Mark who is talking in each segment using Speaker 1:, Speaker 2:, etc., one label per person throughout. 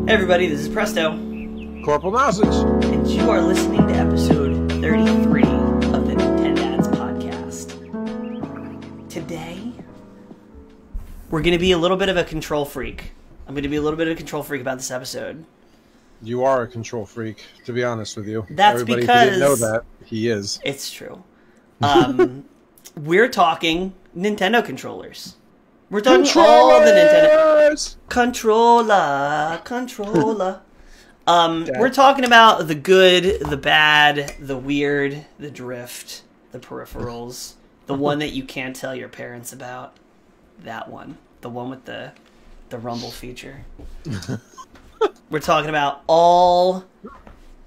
Speaker 1: Hey everybody, this is Presto.
Speaker 2: CorporalNosaj.
Speaker 1: And you are listening to episode 33 of the Nintendads podcast. Today, we're going to be a little bit of a control freak. I'm going to be a little bit of a control freak about this episode.
Speaker 2: You are a control freak, to be honest with you.
Speaker 1: That's
Speaker 2: Everybody
Speaker 1: because...
Speaker 2: who didn't know that, he is.
Speaker 1: It's true. We're talking Nintendo controllers. We're talking all the Nintendo... Controller. We're talking about the good, the bad, the weird, the drift, the peripherals, the one that you can't tell your parents about. That one. The one with the rumble feature. We're talking about all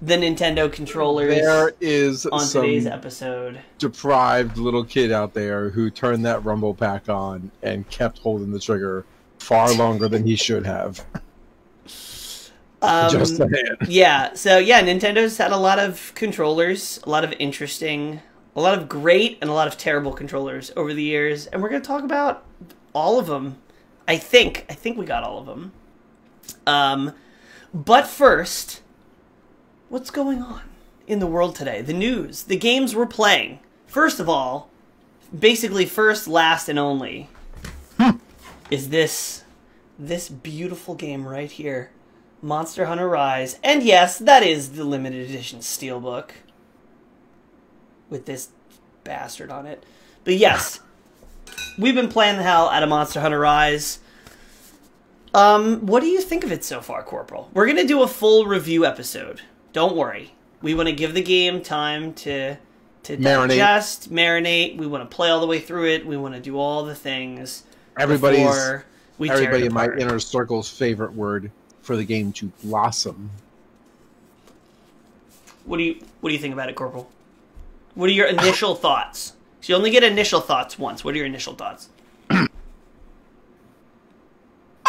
Speaker 1: the Nintendo controllers.
Speaker 2: There is
Speaker 1: on today's episode.
Speaker 2: Deprived little kid out there who turned that rumble pack on and kept holding the trigger far longer than he should have. Just saying. Yeah,
Speaker 1: so Nintendo's had a lot of controllers, a lot of interesting, a lot of great and a lot of terrible controllers over the years, and we're going to talk about all of them. I think we got all of them. But first, what's going on in the world today? The news, the games we're playing. First of all, basically first, last, and only, is this beautiful game right here. Monster Hunter Rise. And yes, that is the limited edition steelbook. With this bastard on it. But yes, we've been playing the hell out of Monster Hunter Rise. What do you think of it so far, Corporal? We're going to do a full review episode. Don't worry. We want to give the game time to digest, marinate. We want to play all the way through it. We want to do all the things. Everybody
Speaker 2: in my inner circle's favorite word for the game to blossom.
Speaker 1: What do you think about it, Corporal? What are your initial thoughts? So you only get initial thoughts once. What are your initial thoughts?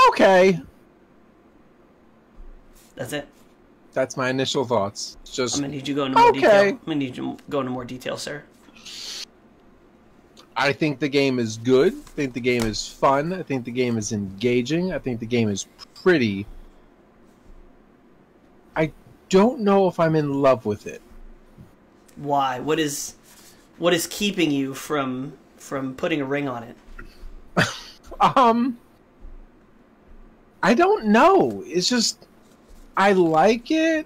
Speaker 2: Okay.
Speaker 1: That's it?
Speaker 2: That's my initial thoughts. Just
Speaker 1: I'm gonna need you to go into more detail. I'm gonna need you to go into more detail, sir.
Speaker 2: I think the game is good. I think the game is fun. I think the game is engaging. I think the game is pretty. I don't know if I'm in love with it.
Speaker 1: Why? What is keeping you from putting a ring on it?
Speaker 2: I don't know. It's just I like it.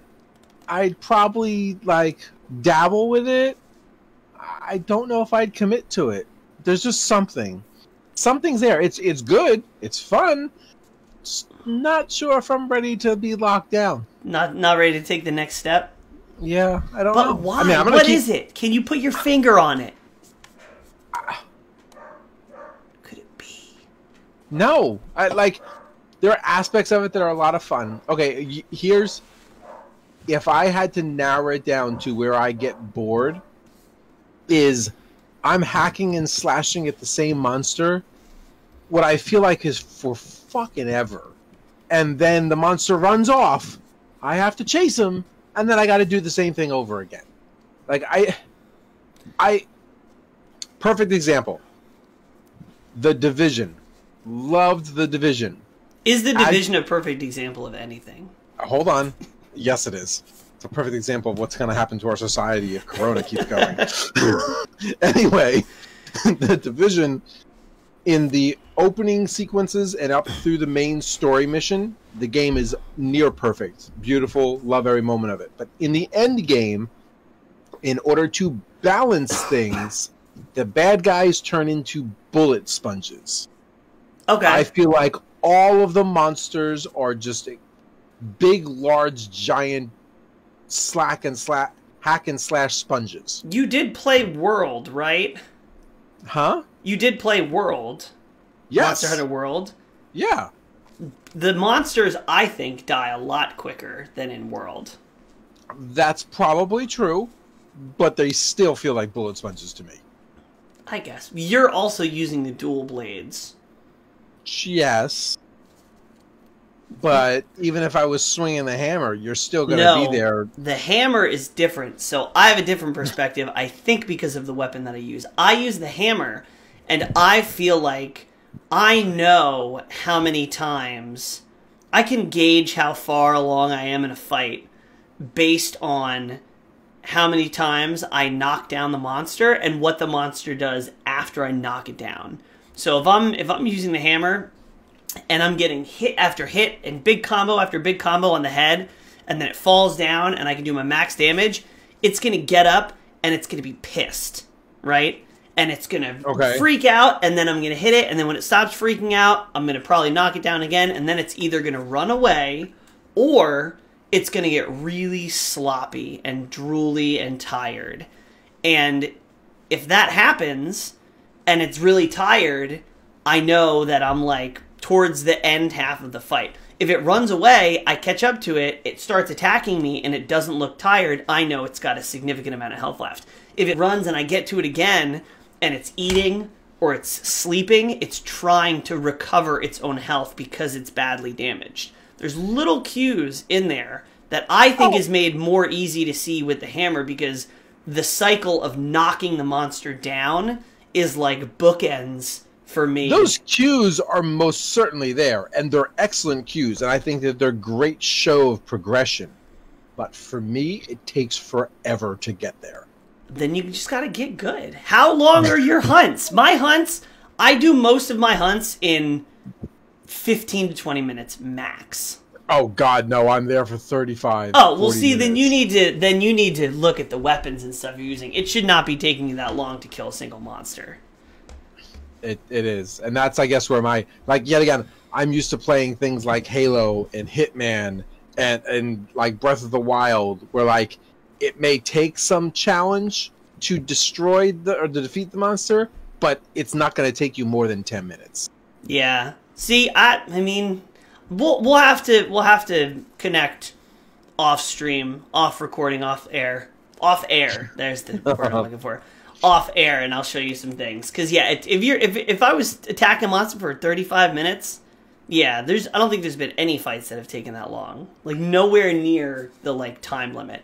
Speaker 2: I'd probably dabble with it. I don't know if I'd commit to it. There's just something's there. It's good. It's fun. Just not sure if I'm ready to be locked down.
Speaker 1: Not ready to take the next step?
Speaker 2: Yeah, I don't know.
Speaker 1: But why? I mean, what is it? Can you put your finger on it? Could it be?
Speaker 2: No. There are aspects of it that are a lot of fun. Okay, here's... If I had to narrow it down to where I get bored, is I'm hacking and slashing at the same monster, what I feel like is for fucking ever. And then the monster runs off, I have to chase him, and then I gotta do the same thing over again. Perfect example. The Division. Loved The Division.
Speaker 1: Is The Division a perfect example of anything?
Speaker 2: Hold on. Yes, it is. It's a perfect example of what's going to happen to our society if Corona keeps going. Anyway, The Division, in the opening sequences and up through the main story mission, the game is near perfect. Beautiful. Love every moment of it. But in the end game, in order to balance things, the bad guys turn into bullet sponges.
Speaker 1: Okay.
Speaker 2: I feel like all of the monsters are just big, large, giant hack and slash sponges.
Speaker 1: You did play World, right?
Speaker 2: Huh?
Speaker 1: You did play World.
Speaker 2: Yes.
Speaker 1: Monster Hunter World.
Speaker 2: Yeah.
Speaker 1: The monsters, I think, die a lot quicker than in World.
Speaker 2: That's probably true, but they still feel like bullet sponges to me.
Speaker 1: I guess. You're also using the dual blades.
Speaker 2: Yes. But even if I was swinging the hammer, you're still going to be there.
Speaker 1: The hammer is different. So I have a different perspective, I think, because of the weapon that I use. I use the hammer, and I feel like I know how many times I can gauge how far along I am in a fight based on how many times I knock down the monster and what the monster does after I knock it down. So if I'm using the hammer and I'm getting hit after hit and big combo after big combo on the head, and then it falls down and I can do my max damage, it's going to get up and it's going to be pissed, right? And it's going to freak out, and then I'm going to hit it, and then when it stops freaking out, I'm going to probably knock it down again, and then it's either going to run away or it's going to get really sloppy and drooly and tired. And if that happens and it's really tired, I know that I'm like towards the end half of the fight. If it runs away, I catch up to it, it starts attacking me, and it doesn't look tired, I know it's got a significant amount of health left. If it runs and I get to it again, and it's eating or it's sleeping, it's trying to recover its own health because it's badly damaged. There's little cues in there that I think is made more easy to see with the hammer, because the cycle of knocking the monster down is like bookends for me.
Speaker 2: Those cues are most certainly there, and they're excellent cues, and I think that they're a great show of progression. But for me, it takes forever to get there.
Speaker 1: Then you just gotta get good. How long are your hunts? My hunts, I do most of my hunts in 15 to 20 minutes max.
Speaker 2: Oh God, no! I'm there for 35.
Speaker 1: Oh well, see,
Speaker 2: minutes.
Speaker 1: then you need to look at the weapons and stuff you're using. It should not be taking you that long to kill a single monster.
Speaker 2: It is, and that's, I guess, where my, like, yet again, I'm used to playing things like Halo and Hitman and like Breath of the Wild, where like it may take some challenge to destroy or to defeat the monster, but it's not going to take you more than 10 minutes.
Speaker 1: Yeah. See, I mean, we'll have to connect off stream, off recording, off air. There's the word I'm looking for. Off air, and I'll show you some things. Because yeah, if I was attacking a monster for 35 minutes, yeah, I don't think there's been any fights that have taken that long. Like nowhere near the like time limit.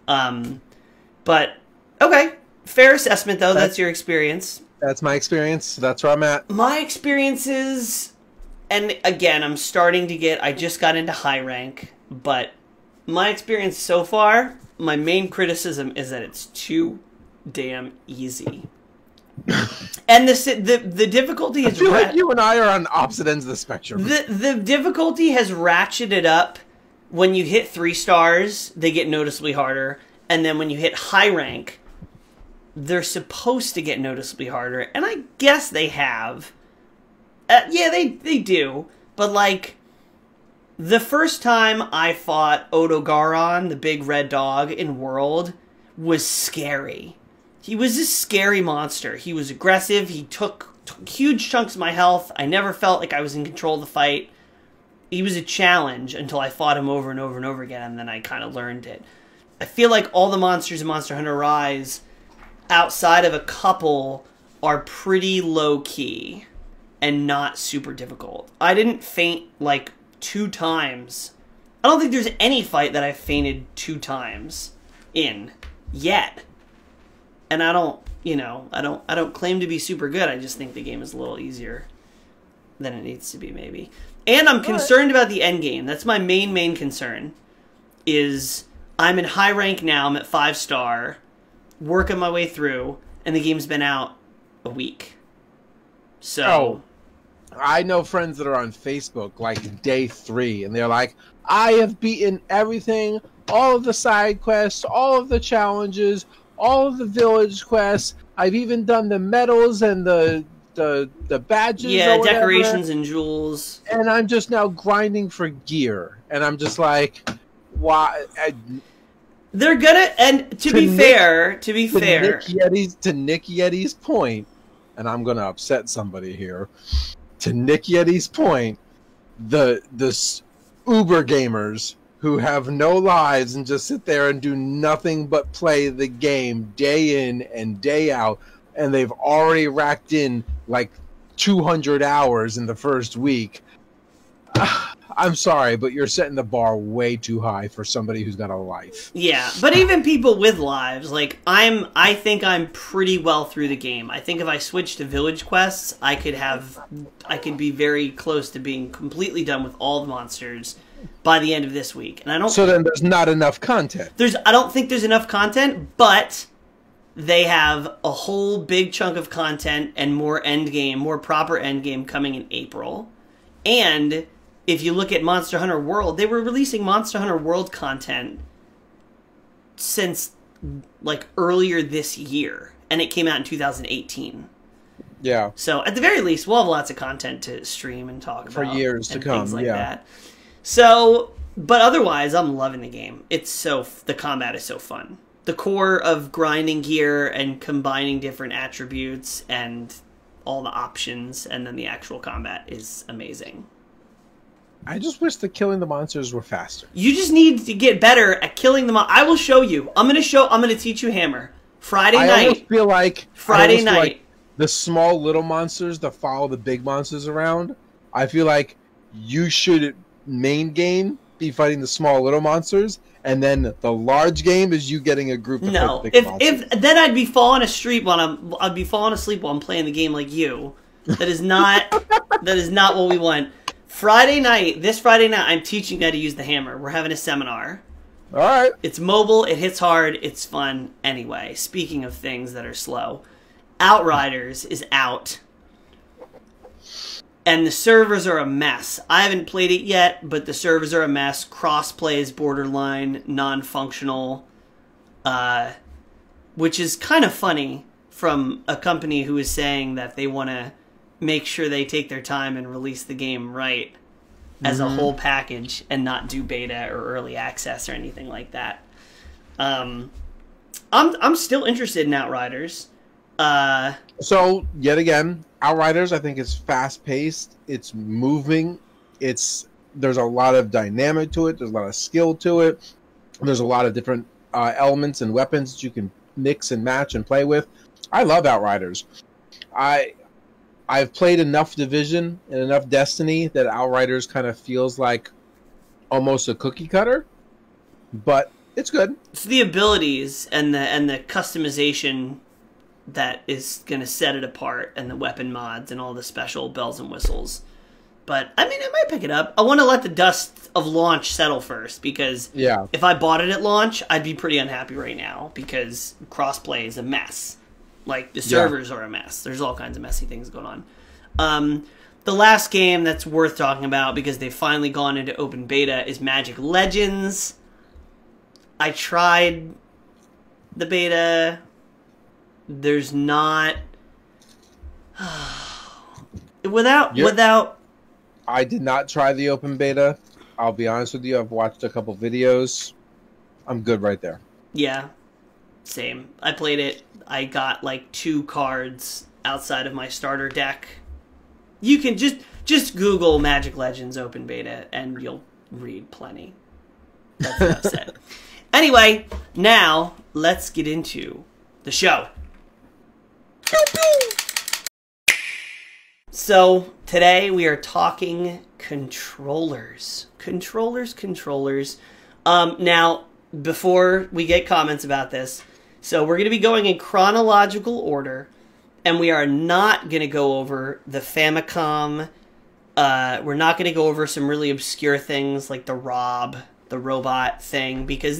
Speaker 1: But okay, fair assessment though. That's your experience.
Speaker 2: That's my experience. That's where I'm at.
Speaker 1: My experience is, and again, I just got into high rank, but my experience so far, my main criticism is that it's too damn easy. And the difficulty is,
Speaker 2: I feel like you and I are on opposite ends of the spectrum.
Speaker 1: The difficulty has ratcheted up. When you hit 3 stars, they get noticeably harder, and then when you hit high rank, they're supposed to get noticeably harder, and I guess they have. Yeah, they do, but like, the first time I fought Odogaron, the big red dog in World, was scary. He was a scary monster. He was aggressive, he took huge chunks of my health, I never felt like I was in control of the fight. He was a challenge until I fought him over and over and over again, and then I kind of learned it. I feel like all the monsters in Monster Hunter Rise, outside of a couple, are pretty low-key and not super difficult. I didn't faint, like, 2 times. I don't think there's any fight that I've fainted 2 times in yet. And I don't, I don't claim to be super good. I just think the game is a little easier than it needs to be, maybe. And I'm concerned about the end game. That's my main concern. Is I'm in high rank now. I'm at 5 star, working my way through, and the game's been out a week. So,
Speaker 2: I know friends that are on Facebook like day 3, and they're like, "I have beaten everything, all of the side quests, all of the challenges, all of the village quests. I've even done the medals and the badges,
Speaker 1: yeah, decorations and jewels,
Speaker 2: and I'm just now grinding for gear." And I'm just like, why?
Speaker 1: They're gonna, and to be fair, to Nick
Speaker 2: Yeti's point, and I'm gonna upset somebody here. To Nick Yeti's point, the Uber gamers who have no lives and just sit there and do nothing but play the game day in and day out, and they've already racked in like 200 hours in the first week. I'm sorry, but you're setting the bar way too high for somebody who's got a life.
Speaker 1: Yeah, but even people with lives, like I think I'm pretty well through the game. I think if I switch to village quests, I could be very close to being completely done with all the monsters by the end of this week. And I don't.
Speaker 2: So then there's not enough content.
Speaker 1: I don't think there's enough content, but they have a whole big chunk of content and more proper end game coming in April. And if you look at Monster Hunter World, they were releasing Monster Hunter World content since like earlier this year, and it came out in 2018.
Speaker 2: Yeah.
Speaker 1: So at the very least, we'll have lots of content to stream and talk about
Speaker 2: for years to come.
Speaker 1: Things like that. So, but otherwise, I'm loving the game. The combat is so fun. The core of grinding gear and combining different attributes and all the options, and then the actual combat is amazing.
Speaker 2: I just wish the killing the monsters were faster.
Speaker 1: You just need to get better at killing them. I will show you. I'm going to teach you Hammer. Friday night.
Speaker 2: I almost feel like
Speaker 1: Friday night.
Speaker 2: Like the small little monsters that follow the big monsters around. I feel like you should main game be fighting the small little monsters, and then the large game is you getting a group of big monsters.
Speaker 1: If then I'd be falling asleep while I'm playing the game like you. That is not what we want. This Friday night, I'm teaching you how to use the hammer. We're having a seminar.
Speaker 2: All right.
Speaker 1: It's mobile, it hits hard, it's fun. Anyway, speaking of things that are slow, Outriders is out. And the servers are a mess. I haven't played it yet, but the servers are a mess. Crossplay is borderline non-functional, which is kind of funny from a company who is saying that they want to make sure they take their time and release the game right as a whole package and not do beta or early access or anything like that. I'm still interested in Outriders.
Speaker 2: So yet again, Outriders, I think, is fast-paced. It's moving. There's a lot of dynamic to it. There's a lot of skill to it. There's a lot of different elements and weapons that you can mix and match and play with. I love Outriders. I've played enough Division and enough Destiny that Outriders kind of feels like almost a cookie cutter, but it's good.
Speaker 1: It's the abilities and the customization that is going to set it apart, and the weapon mods and all the special bells and whistles. But, I mean, I might pick it up. I want to let the dust of launch settle first, because if I bought it at launch, I'd be pretty unhappy right now, because crossplay is a mess. Like, the servers are a mess. There's all kinds of messy things going on. The last game that's worth talking about, because they've finally gone into open beta, is Magic Legends. I tried the beta. There's not... without...
Speaker 2: I did not try the open beta. I'll be honest with you. I've watched a couple videos. I'm good right there.
Speaker 1: Yeah. Same. I played it. I got like 2 cards outside of my starter deck. You can just Google Magic Legends open beta and you'll read plenty. That's enough said. Anyway, now let's get into the show. So today we are talking controllers. Controllers. Now, before we get comments about this, so we're going to be going in chronological order, and we are not going to go over the Famicom. We're not going to go over some really obscure things like the robot thing, because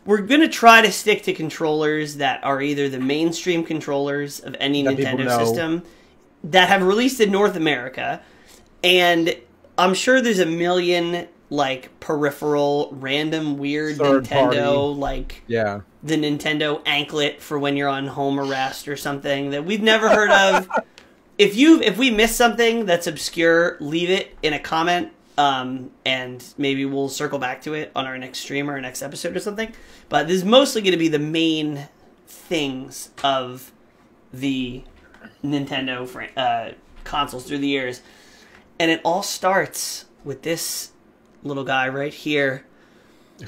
Speaker 1: we're going to try to stick to controllers that are either the mainstream controllers of any Nintendo system that have released in North America, and I'm sure there's a million like peripheral random weird
Speaker 2: third
Speaker 1: Nintendo
Speaker 2: party.
Speaker 1: Like
Speaker 2: the
Speaker 1: Nintendo anklet for when you're on home arrest or something that we've never heard of. If we miss something that's obscure, leave it in a comment, and maybe we'll circle back to it on our next stream or our next episode or something. But this is mostly going to be the main things of the Nintendo consoles through the years. And it all starts with this little guy right here.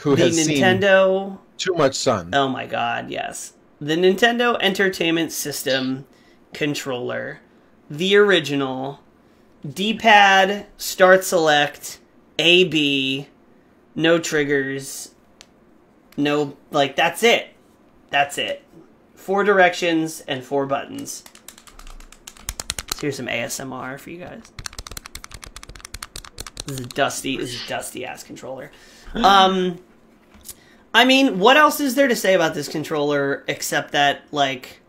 Speaker 2: Who has
Speaker 1: Nintendo...
Speaker 2: seen too much sun.
Speaker 1: Oh my god, yes. The Nintendo Entertainment System controller. The original. D-pad, start select, A, B, no triggers, no, like, that's it. That's it. 4 directions and 4 buttons. So here's some ASMR for you guys. This is a dusty ass controller. I mean, what else is there to say about this controller except that, like,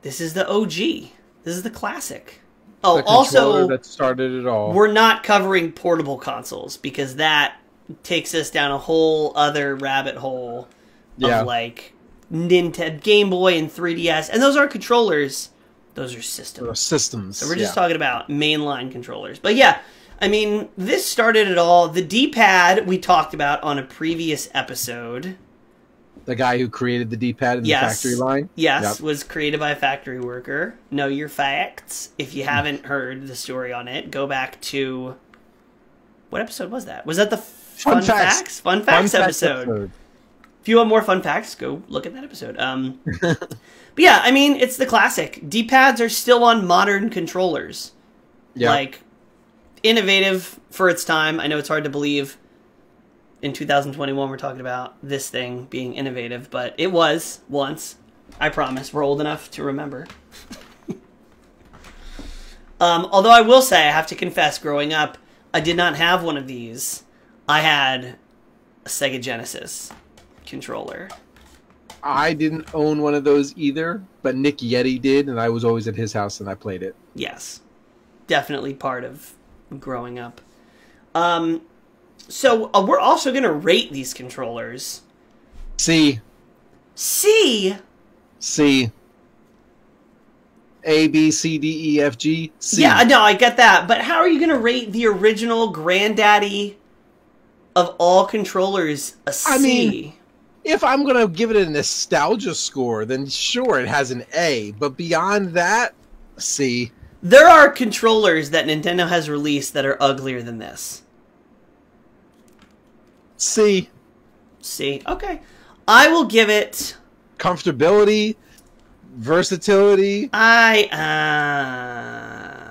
Speaker 1: this is the OG. This is the classic. Oh,
Speaker 2: the
Speaker 1: also,
Speaker 2: that started it all.
Speaker 1: We're not covering portable consoles because that takes us down a whole other rabbit hole of, like, Nintendo, Game Boy, and 3DS. And those aren't controllers. Those are systems.
Speaker 2: Those are systems.
Speaker 1: So we're just talking about mainline controllers. But yeah, I mean, this started it all. The D-pad we talked about on a previous episode.
Speaker 2: The guy who created the D-pad in the factory line?
Speaker 1: Yes, was created by a factory worker. Know your facts. If you haven't heard the story on it, go back to... What episode was that? Was that the Fun Facts? Fun Facts episode. If you want more fun facts, go look at that episode. But yeah, I mean, it's the classic. D-pads are still on modern controllers. Yeah. Like, innovative for its time. I know it's hard to believe in 2021 we're talking about this thing being innovative, but it was once. I promise. We're old enough to remember. Although I will say, I have to confess, growing up, I did not have one of these. I had a Sega Genesis controller.
Speaker 2: I didn't own one of those either, but Nick Yeti did, and I was always at his house and I played it. Yes.
Speaker 1: Definitely part of growing up. So we're also going to rate these controllers.
Speaker 2: C.
Speaker 1: C?
Speaker 2: C. A, B, C, D, E, F, G, C.
Speaker 1: Yeah, no, I get that. But how are you going to rate the original granddaddy of all controllers a C?
Speaker 2: I mean, if I'm going to give it a nostalgia score, then sure, it has an A. But beyond that, C.
Speaker 1: There are controllers that Nintendo has released that are uglier than this.
Speaker 2: C.
Speaker 1: C. Okay. I will give it...
Speaker 2: comfortability, versatility.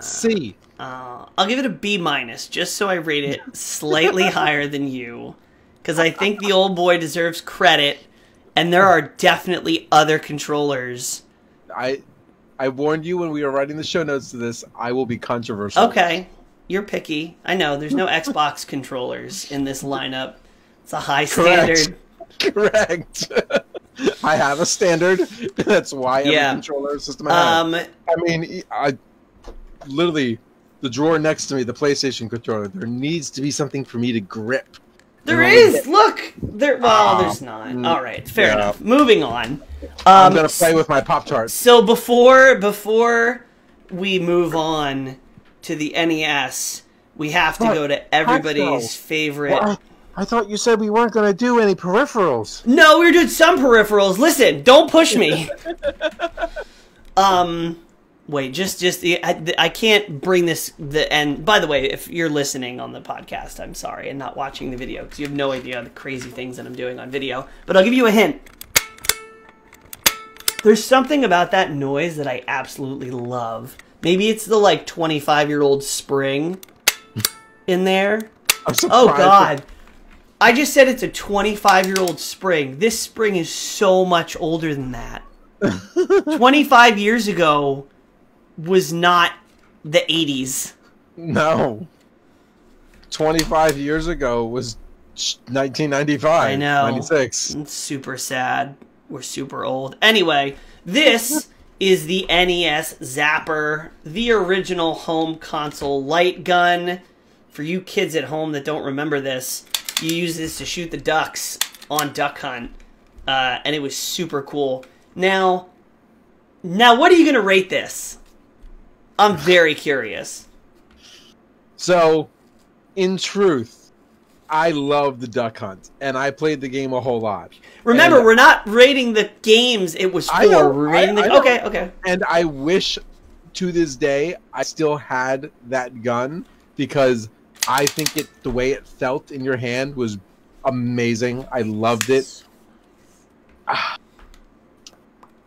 Speaker 2: C.
Speaker 1: I'll give it a B minus, just so I rate it slightly higher than you. Because I think the old boy deserves credit, and there are definitely other controllers.
Speaker 2: I warned you when we were writing the show notes to this, I will be controversial.
Speaker 1: Okay. You're picky. I know, there's no Xbox controllers in this lineup. It's a high standard.
Speaker 2: Correct. I have a standard. That's why every controller system I have. I mean, literally, the drawer next to me, the PlayStation controller, there needs to be something for me to grip.
Speaker 1: There is! Look! Well, there's not. All right, fair enough. Moving on.
Speaker 2: I'm going to play with my Pop-Tarts.
Speaker 1: So before we move on to the NES, we have to go to everybody's favorite...
Speaker 2: Well, I thought you said we weren't going to do any peripherals.
Speaker 1: No, we were doing some peripherals. Listen, don't push me. Wait, I can't bring this... And by the way, if you're listening on the podcast, I'm sorry, and not watching the video, because you have no idea the crazy things that I'm doing on video. But I'll give you a hint. There's something about that noise that I absolutely love. Maybe it's the, like, 25-year-old spring in there.
Speaker 2: I'm surprised.
Speaker 1: Oh, God. I just said it's a 25-year-old spring. This spring is so much older than that. 25 years ago was not the 80s.
Speaker 2: No. 25 years ago was 1995.
Speaker 1: I know.
Speaker 2: 96.
Speaker 1: It's super sad. We're super old. Anyway, this is the NES Zapper, the original home console light gun. For you kids at home that don't remember this, you use this to shoot the ducks on Duck Hunt, and it was super cool. Now, what are you going to rate this? I'm very curious.
Speaker 2: So, in truth, I love the Duck Hunt, and I played the game a whole lot.
Speaker 1: Remember, we're not rating the games it was for. We're rating the... Okay.
Speaker 2: And I wish, to this day, I still had that gun, because I think the way it felt in your hand was amazing. I loved it.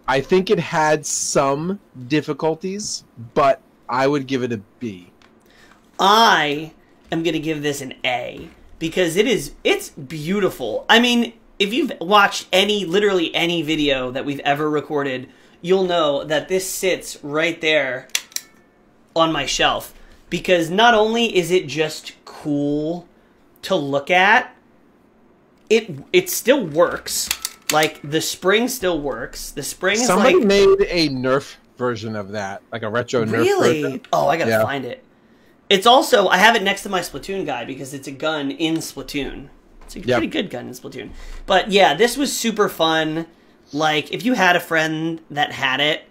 Speaker 2: I think it had some difficulties, but I would give it a B.
Speaker 1: I am going to give this an A because it's beautiful. I mean, if you've watched literally any video that we've ever recorded, you'll know that this sits right there on my shelf because not only is it just cool to look at, it still works. Like, the spring still works. The spring is
Speaker 2: Somebody made a Nerf version of that, like a retro Nerf version.
Speaker 1: Oh, I gotta find it. It's also, I have it next to my Splatoon guy because it's a gun in Splatoon. It's a pretty good gun in Splatoon. But yeah, this was super fun. Like, if you had a friend that had it,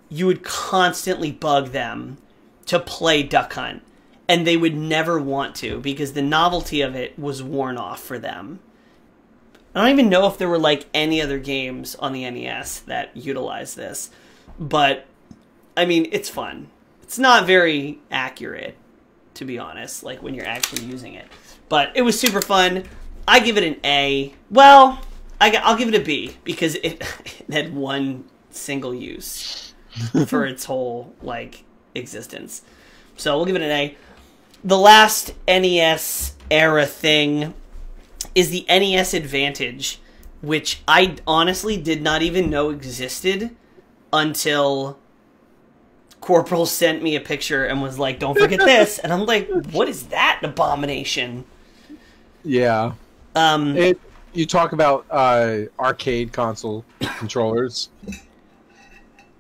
Speaker 1: you would constantly bug them to play Duck Hunt. And they would never want to because the novelty of it was worn off for them. I don't even know if there were, like, any other games on the NES that utilized this. But, I mean, it's fun. It's not very accurate, to be honest, like, when you're actually using it. But it was super fun. I give it an A. Well, I'll give it a B because it had one single use for its whole, like, existence. So we'll give it an A. The last NES era thing is the NES Advantage, which I honestly did not even know existed until Corporal sent me a picture and was like, don't forget this. And I'm like, what is that abomination?
Speaker 2: Yeah. You talk about arcade console controllers.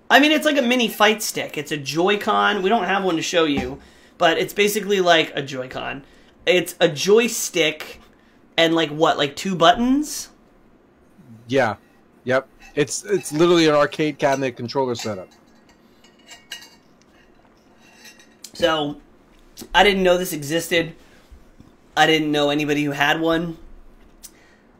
Speaker 1: I mean, it's like a mini fight stick. It's a Joy-Con. We don't have one to show you, but it's basically like a Joy-Con. It's a joystick and like what, like 2 buttons?
Speaker 2: Yeah. Yep. It's literally an arcade cabinet controller setup.
Speaker 1: So, I didn't know this existed. I didn't know anybody who had one.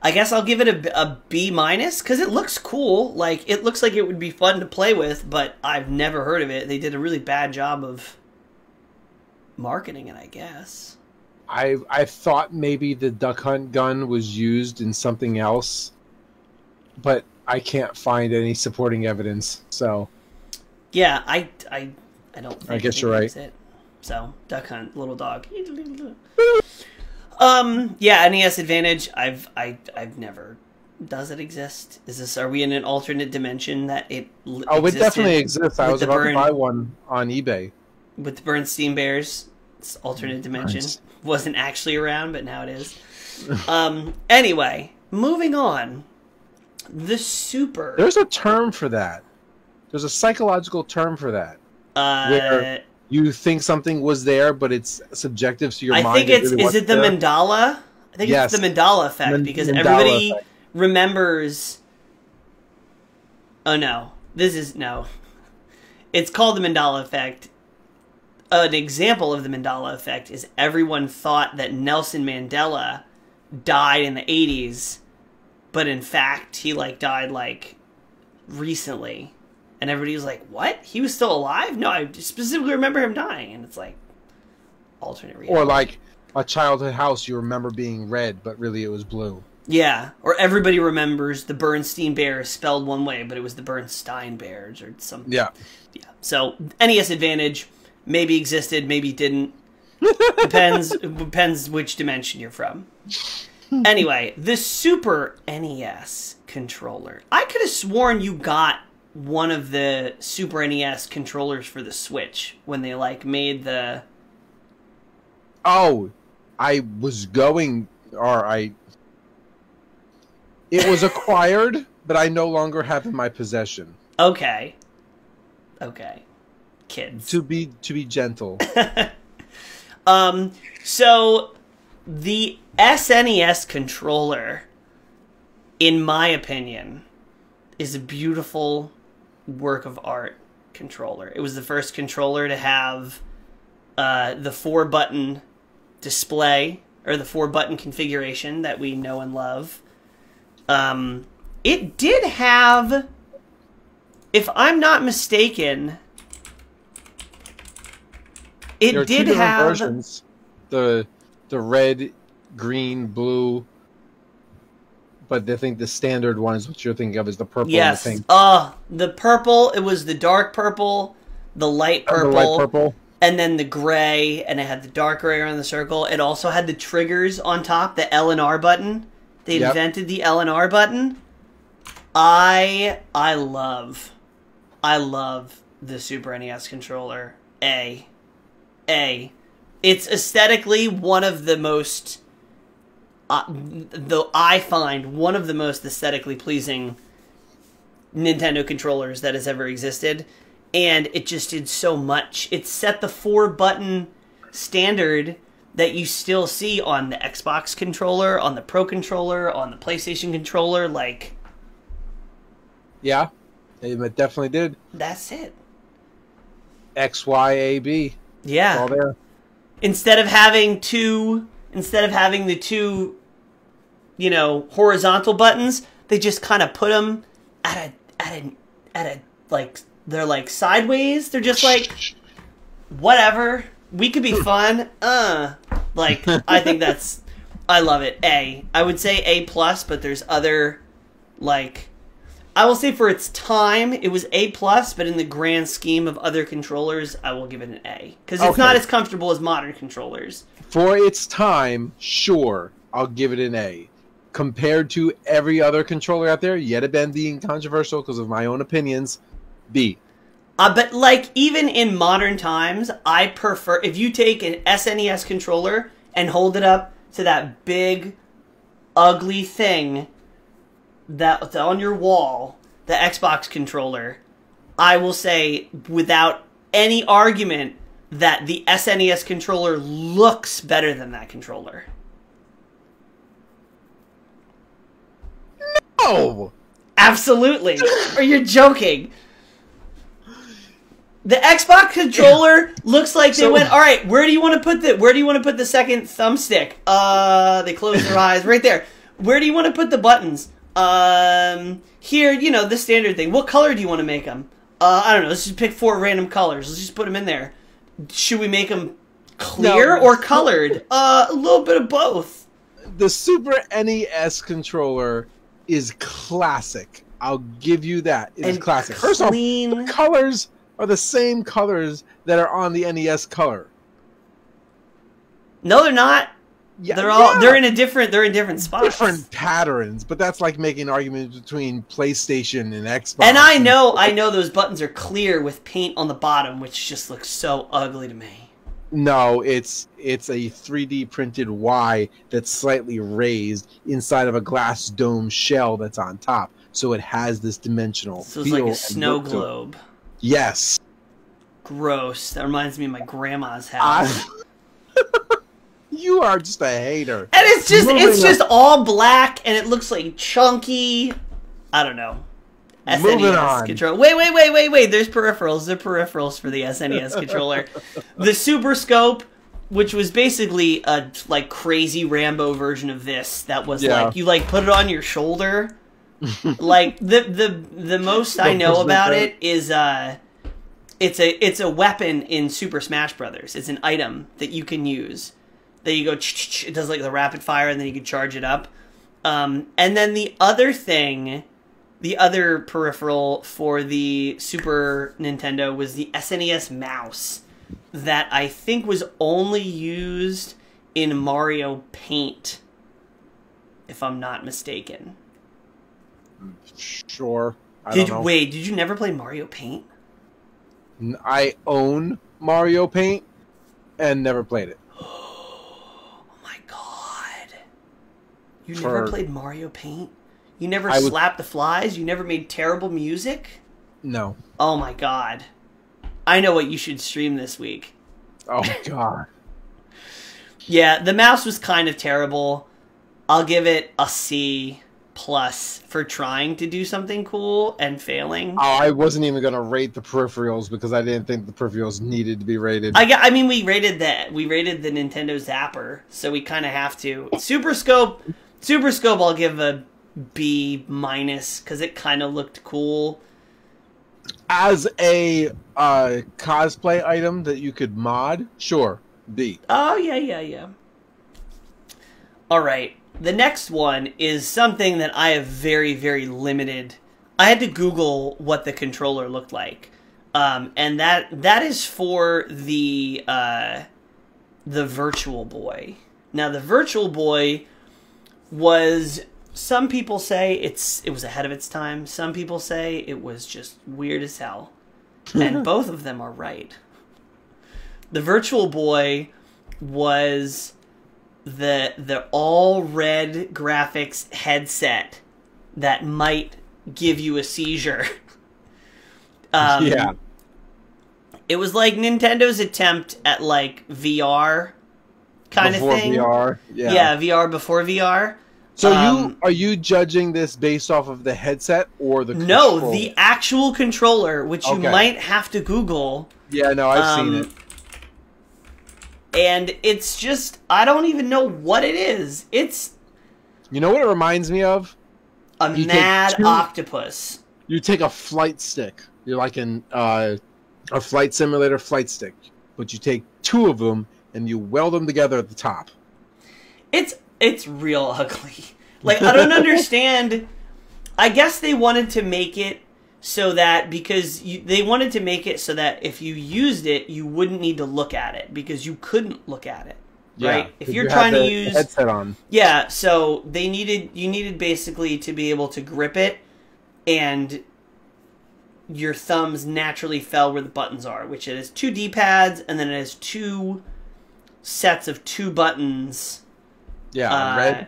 Speaker 1: I guess I'll give it a B minus because it looks cool. Like, it looks like it would be fun to play with, but I've never heard of it. They did a really bad job of marketing it, I guess.
Speaker 2: I thought maybe the Duck Hunt gun was used in something else, but I can't find any supporting evidence. So,
Speaker 1: yeah, I don't think
Speaker 2: I guess you're right.
Speaker 1: It. So, Duck Hunt, little dog. Yeah, NES Advantage. I've never. Does it exist? Is this? Are we in an alternate dimension that it?
Speaker 2: Oh, it definitely exists. I was about to buy one on eBay
Speaker 1: with the Bernstein Bears. It's alternate dimension.
Speaker 2: Nice.
Speaker 1: Wasn't actually around, but now it is. Anyway, moving on. The Super.
Speaker 2: There's a term for that. There's a psychological term for that. Where you think something was there, but it's subjective to your mind.
Speaker 1: I think it's is it the mandala? I think it's the mandala effect because everybody remembers. Oh no, this is no. It's called the mandala effect. An example of the mandala effect is everyone thought that Nelson Mandela died in the 80s, but in fact he died recently. And everybody was like, what? He was still alive? No, I specifically remember him dying. And it's like, alternate reality.
Speaker 2: Or like a childhood house you remember being red, but really it was blue.
Speaker 1: Yeah. Or everybody remembers the Bernstein Bears spelled one way, but it was the Bernstein Bears or something.
Speaker 2: Yeah.
Speaker 1: Yeah. So, NES Advantage maybe existed, maybe didn't. Depends which dimension you're from. Anyway, the Super NES controller. I could have sworn you got one of the Super NES controllers for the Switch when they made the.
Speaker 2: Oh, I was going, it was acquired, but I no longer have in my possession.
Speaker 1: Okay. Kids.
Speaker 2: To be gentle.
Speaker 1: So the SNES controller, in my opinion, is a beautiful work of art controller. It was the first controller to have the 4-button display, or the 4-button configuration that we know and love. It did have, if I'm not mistaken,
Speaker 2: there are two different versions. The red, green, blue. But I think the standard one is what you're thinking of is the purple and the pink.
Speaker 1: The purple, it was the dark purple, the light purple. and then the gray, and it had the dark gray around the circle. It also had the triggers on top, the L and R button. They invented the L and R button. I love the Super NES controller. It's aesthetically one of the most, I find one of the most aesthetically pleasing Nintendo controllers that has ever existed. And it just did so much. It set the 4-button standard that you still see on the Xbox controller, on the Pro controller, on the PlayStation controller, like...
Speaker 2: Yeah, it definitely did.
Speaker 1: That's it.
Speaker 2: X, Y, A, B.
Speaker 1: Yeah.
Speaker 2: It's all there.
Speaker 1: Instead of having the two, you know, horizontal buttons, they just kind of put them at a like, they're like sideways. They're just like, whatever. We could be fun. Like, I think that's, I love it. I would say A+, but there's other, like, I will say for its time, it was A+, but in the grand scheme of other controllers, I will give it an A. Because it's not as comfortable as modern controllers.
Speaker 2: For its time, sure, I'll give it an A. Compared to every other controller out there, yet again being controversial because of my own opinions, B.
Speaker 1: But, like, even in modern times, I prefer, if you take an SNES controller and hold it up to that big, ugly thing that's on your wall, the Xbox controller, I will say, without any argument, that the SNES controller looks better than that controller.
Speaker 2: No!
Speaker 1: Absolutely. Or you're joking. The Xbox controller looks like they went, all right, where do you want to put the second thumbstick? They closed their eyes right there. Where do you want to put the buttons? Here, you know, the standard thing. What color do you want to make them? I don't know. Let's just pick 4 random colors. Let's just put them in there. Should we make them clear or colored? A little bit of both.
Speaker 2: The Super NES controller is classic. I'll give you that. It is classic. First off, the colors are the same colors that are on the NES color.
Speaker 1: No, they're not.
Speaker 2: Yeah,
Speaker 1: they're in different spots.
Speaker 2: Different patterns, but that's like making an argument between PlayStation and Xbox.
Speaker 1: And I know those buttons are clear with paint on the bottom, which just looks so ugly to me.
Speaker 2: No, it's a 3D printed Y that's slightly raised inside of a glass dome shell that's on top, so it has this dimensional
Speaker 1: feel. So it's like a snow globe.
Speaker 2: Yes.
Speaker 1: Gross. That reminds me of my grandma's house.
Speaker 2: You are just a hater.
Speaker 1: And it's just all black, and it looks like chunky. I don't know. SNES controller. Wait. There's peripherals. There are peripherals for the SNES controller. The Super Scope, which was basically a like crazy Rambo version of this. That was like you like put it on your shoulder. Like the most I know about it is it's a weapon in Super Smash Brothers. It's an item that you can use. That you go, it does like the rapid fire, and then you can charge it up. And then the other thing, the other peripheral for the Super Nintendo was the SNES Mouse, that I think was only used in Mario Paint, if I'm not mistaken.
Speaker 2: Sure. Did
Speaker 1: you never play Mario Paint?
Speaker 2: I own Mario Paint and never played it.
Speaker 1: You never played Mario Paint? You never slapped the flies? You never made terrible music?
Speaker 2: No.
Speaker 1: Oh my god. I know what you should stream this week.
Speaker 2: Oh god.
Speaker 1: Yeah, the mouse was kind of terrible. I'll give it a C+ for trying to do something cool and failing.
Speaker 2: Oh, I wasn't even going to rate the peripherals because I didn't think the peripherals needed to be rated.
Speaker 1: I mean, we rated the Nintendo Zapper, so we kind of have to. Super Scope, I'll give a B- because it kind of looked cool.
Speaker 2: As a cosplay item that you could mod, sure, B.
Speaker 1: Oh, yeah. All right. The next one is something that I have very, very limited. I had to Google what the controller looked like. And that is for the Virtual Boy. Now, the Virtual Boy was, some people say it was ahead of its time. Some people say it was just weird as hell. And both of them are right. The Virtual Boy was the all red graphics headset that might give you a seizure.
Speaker 2: Yeah.
Speaker 1: It was like Nintendo's attempt at like VR kind of thing.
Speaker 2: Before VR, yeah.
Speaker 1: Yeah, VR before VR.
Speaker 2: So are you judging this based off of the headset or the controller?
Speaker 1: No, the actual controller, which you might have to Google.
Speaker 2: Yeah, no, I've seen it.
Speaker 1: And it's just, I don't even know what it is. It's...
Speaker 2: You know what it reminds me of?
Speaker 1: A mad octopus.
Speaker 2: You take a flight stick. You're like a flight simulator flight stick. But you take two of them and you weld them together at the top.
Speaker 1: It's real ugly. Like, I don't understand. I guess they wanted to make it so that, they wanted to make it so that if you used it, you wouldn't need to look at it, because you couldn't look at it. Right?
Speaker 2: Yeah,
Speaker 1: if you're trying to use
Speaker 2: headset on.
Speaker 1: Yeah, so you needed basically to be able to grip it, and your thumbs naturally fell where the buttons are, which it has 2 D-pads, and then it has 2 sets of 2 buttons.
Speaker 2: Yeah, red.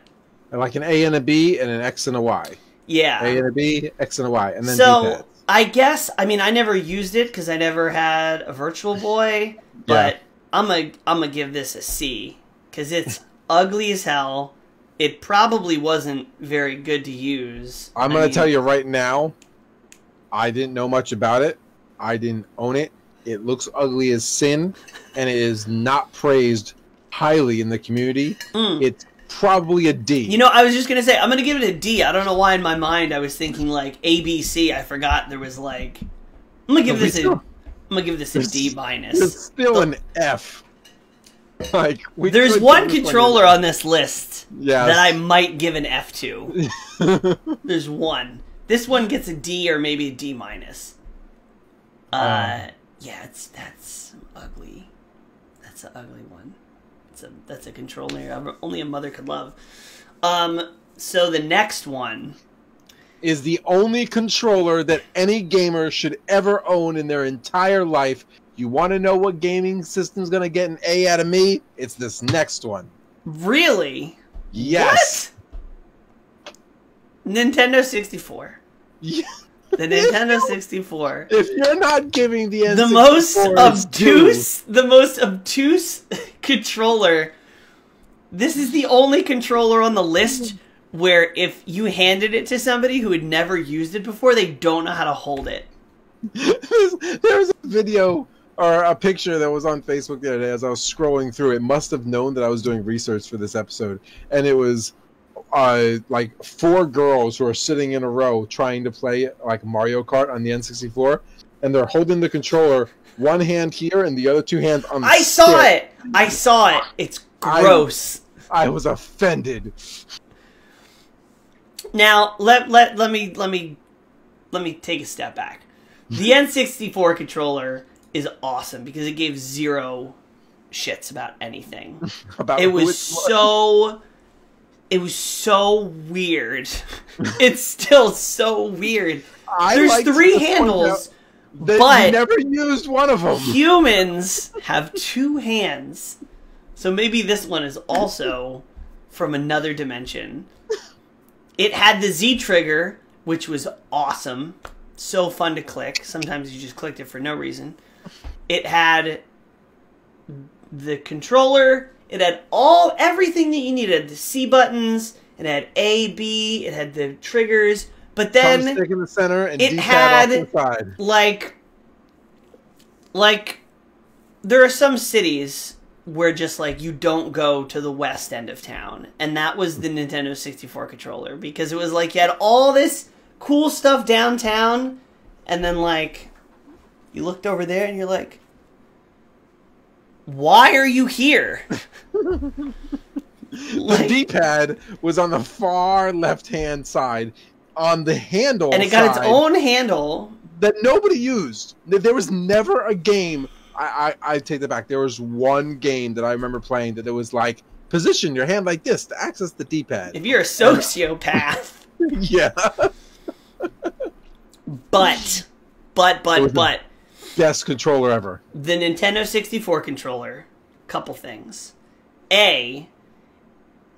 Speaker 2: And like an A and a B and an X and a Y.
Speaker 1: Yeah.
Speaker 2: A and a B, X and a Y, and then
Speaker 1: D-pads. I guess, I mean, I never used it because I never had a Virtual Boy, but yeah. I'm gonna give this a C, because it's ugly as hell. It probably wasn't very good to use.
Speaker 2: I'm going to tell you right now, I didn't know much about it. I didn't own it. It looks ugly as sin, and it is not praised highly in the community. It's probably a D.
Speaker 1: You know, I was just going to say, I'm going to give it a D. I don't know why in my mind I was thinking like A, B, C. I forgot there was like... I'm going to give this a D minus.
Speaker 2: It's still an F. Like,
Speaker 1: there's one controller on this list that I might give an F to. There's one. This one gets a D or maybe a D minus. Yeah, that's ugly. That's an ugly one. That's a controller only a mother could love. So the next one
Speaker 2: is the only controller that any gamer should ever own in their entire life. You want to know what gaming system's going to get an A out of me? It's this next one.
Speaker 1: Really?
Speaker 2: Yes.
Speaker 1: What? Nintendo 64.
Speaker 2: Yeah.
Speaker 1: The Nintendo 64.
Speaker 2: If you're not giving the N64
Speaker 1: the most obtuse controller, this is the only controller on the list where if you handed it to somebody who had never used it before, they don't know how to hold it.
Speaker 2: There's a video or a picture that was on Facebook the other day as I was scrolling through. It must have known that I was doing research for this episode, and it was like 4 girls who are sitting in a row trying to play like Mario Kart on the N64, and they're holding the controller, one hand here and the other 2 hands on the stick.
Speaker 1: I saw it. It's gross.
Speaker 2: I was offended.
Speaker 1: Now let me take a step back. The N64 controller is awesome because it gave 0 shits about anything. It was so weird. It's still so weird. There's 3 handles, but
Speaker 2: you never used one of them.
Speaker 1: Humans have 2 hands. So maybe this one is also from another dimension. It had the Z trigger, which was awesome. So fun to click. Sometimes you just clicked it for no reason. It had the controller. It had everything that you needed. The C buttons. It had A, B. It had the triggers. But then
Speaker 2: thumbstick in the center and
Speaker 1: it
Speaker 2: D-pad
Speaker 1: had
Speaker 2: off the side.
Speaker 1: like there are some cities where just like you don't go to the west end of town, and that was the Nintendo 64 controller, because it was like you had all this cool stuff downtown, and then like you looked over there and you're like, why are you here?
Speaker 2: The D-pad was on the far left-hand side. On the handle
Speaker 1: and it got its own handle.
Speaker 2: that nobody used. There was never a game. I take that back. There was one game that I remember playing that it was like, position your hand like this to access the D-pad.
Speaker 1: If you're a sociopath.
Speaker 2: Yeah.
Speaker 1: But.
Speaker 2: Best controller ever.
Speaker 1: The Nintendo 64 controller. Couple things. A,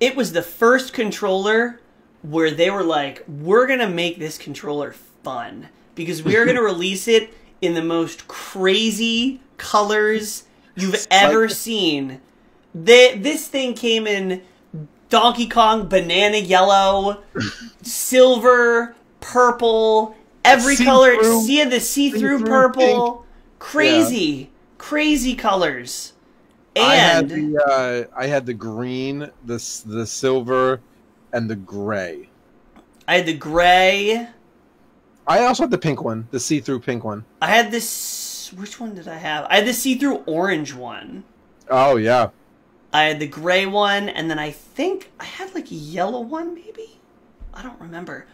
Speaker 1: it was the first controller where they were like, we're going to make this controller fun. Because we are going to release it in the most crazy colors you've ever seen. This thing came in Donkey Kong banana yellow, silver, purple, every color. See the see-through purple. Pink. Crazy, crazy colors. And
Speaker 2: I had the green, the silver, and the gray.
Speaker 1: I had the gray.
Speaker 2: I also had the pink one, the see-through pink one.
Speaker 1: I had this. Which one did I have? I had the see-through orange one.
Speaker 2: Oh yeah.
Speaker 1: I had the gray one, and then I think I had like a yellow one, maybe. I don't remember.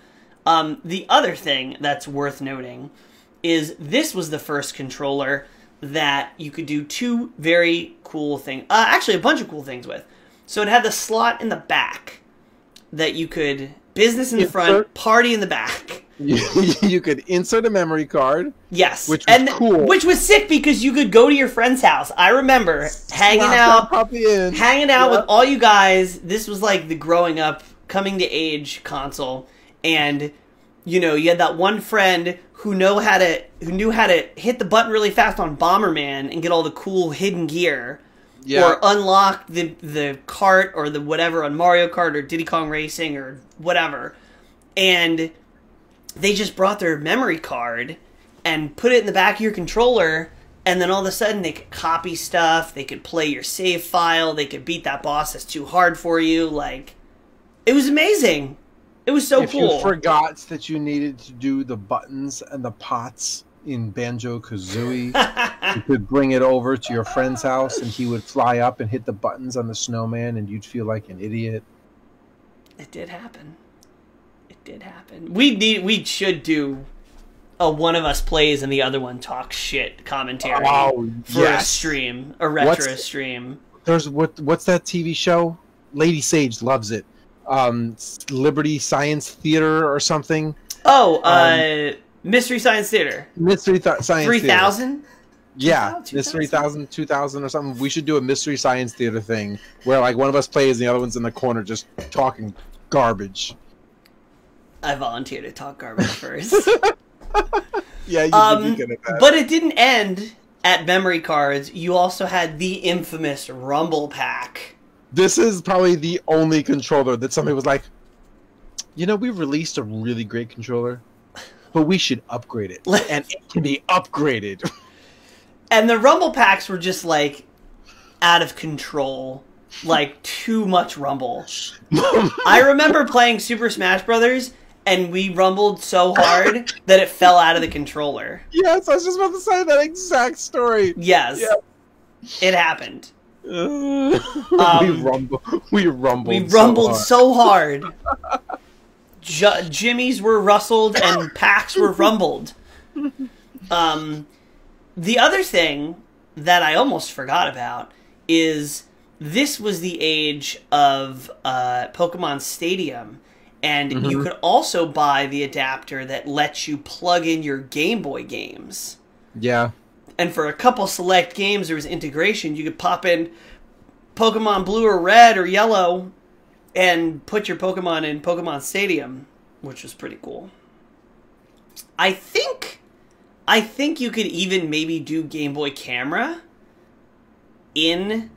Speaker 1: The other thing that's worth noting is this was the first controller that you could do two very cool things. Actually, a bunch of cool things with. So it had the slot in the back that you could business in the front, party in the back.
Speaker 2: You could insert a memory card.
Speaker 1: Yes,
Speaker 2: which was cool.
Speaker 1: Which was sick because you could go to your friend's house. I remember hanging out with all you guys. This was like the growing up, coming to age console, and you know you had that one friend who knew how to hit the button really fast on Bomberman and get all the cool hidden gear. Yeah. Or unlock the cart or the whatever on Mario Kart or Diddy Kong Racing or whatever. And they just brought their memory card and put it in the back of your controller, and then all of a sudden they could copy stuff, they could play your save file, they could beat that boss that's too hard for you. Like, it was amazing. It was so cool.
Speaker 2: If you forgot that you needed to do the buttons and the pots in Banjo-Kazooie, you could bring it over to your friend's house, and he would fly up and hit the buttons on the snowman, and you'd feel like an idiot.
Speaker 1: It did happen. It did happen. We should do a one of us plays and the other one talks shit commentary for a stream, a retro stream.
Speaker 2: There's what's that TV show? Lady Sage loves it. Liberty Science Theater or something.
Speaker 1: Oh, Mystery Science Theater.
Speaker 2: Mystery Science
Speaker 1: 3000?
Speaker 2: Yeah, Mystery 2000, 2000 or something. We should do a Mystery Science Theater thing where like one of us plays and the other one's in the corner just talking garbage.
Speaker 1: I volunteer to talk garbage first.
Speaker 2: Yeah, you good at that.
Speaker 1: But it didn't end at memory cards. You also had the infamous Rumble Pack.
Speaker 2: This is probably the only controller that somebody was like, you know, we released a really great controller, but we should upgrade it. And it can be upgraded.
Speaker 1: And the Rumble Packs were just like out of control. Like too much rumble. I remember playing Super Smash Brothers and we rumbled so hard that it fell out of the controller.
Speaker 2: Yes, I was just about to say that exact story.
Speaker 1: Yes. Yeah. It happened.
Speaker 2: We rumbled
Speaker 1: so hard. Jimmies were rustled and packs were rumbled. The other thing that I almost forgot about is this was the age of Pokemon Stadium, and you could also buy the adapter that lets you plug in your Game Boy games.
Speaker 2: Yeah.
Speaker 1: And for a couple select games, there was integration. You could pop in Pokemon Blue or Red or Yellow and put your Pokemon in Pokemon Stadium, which was pretty cool. I think you could even maybe do Game Boy Camera in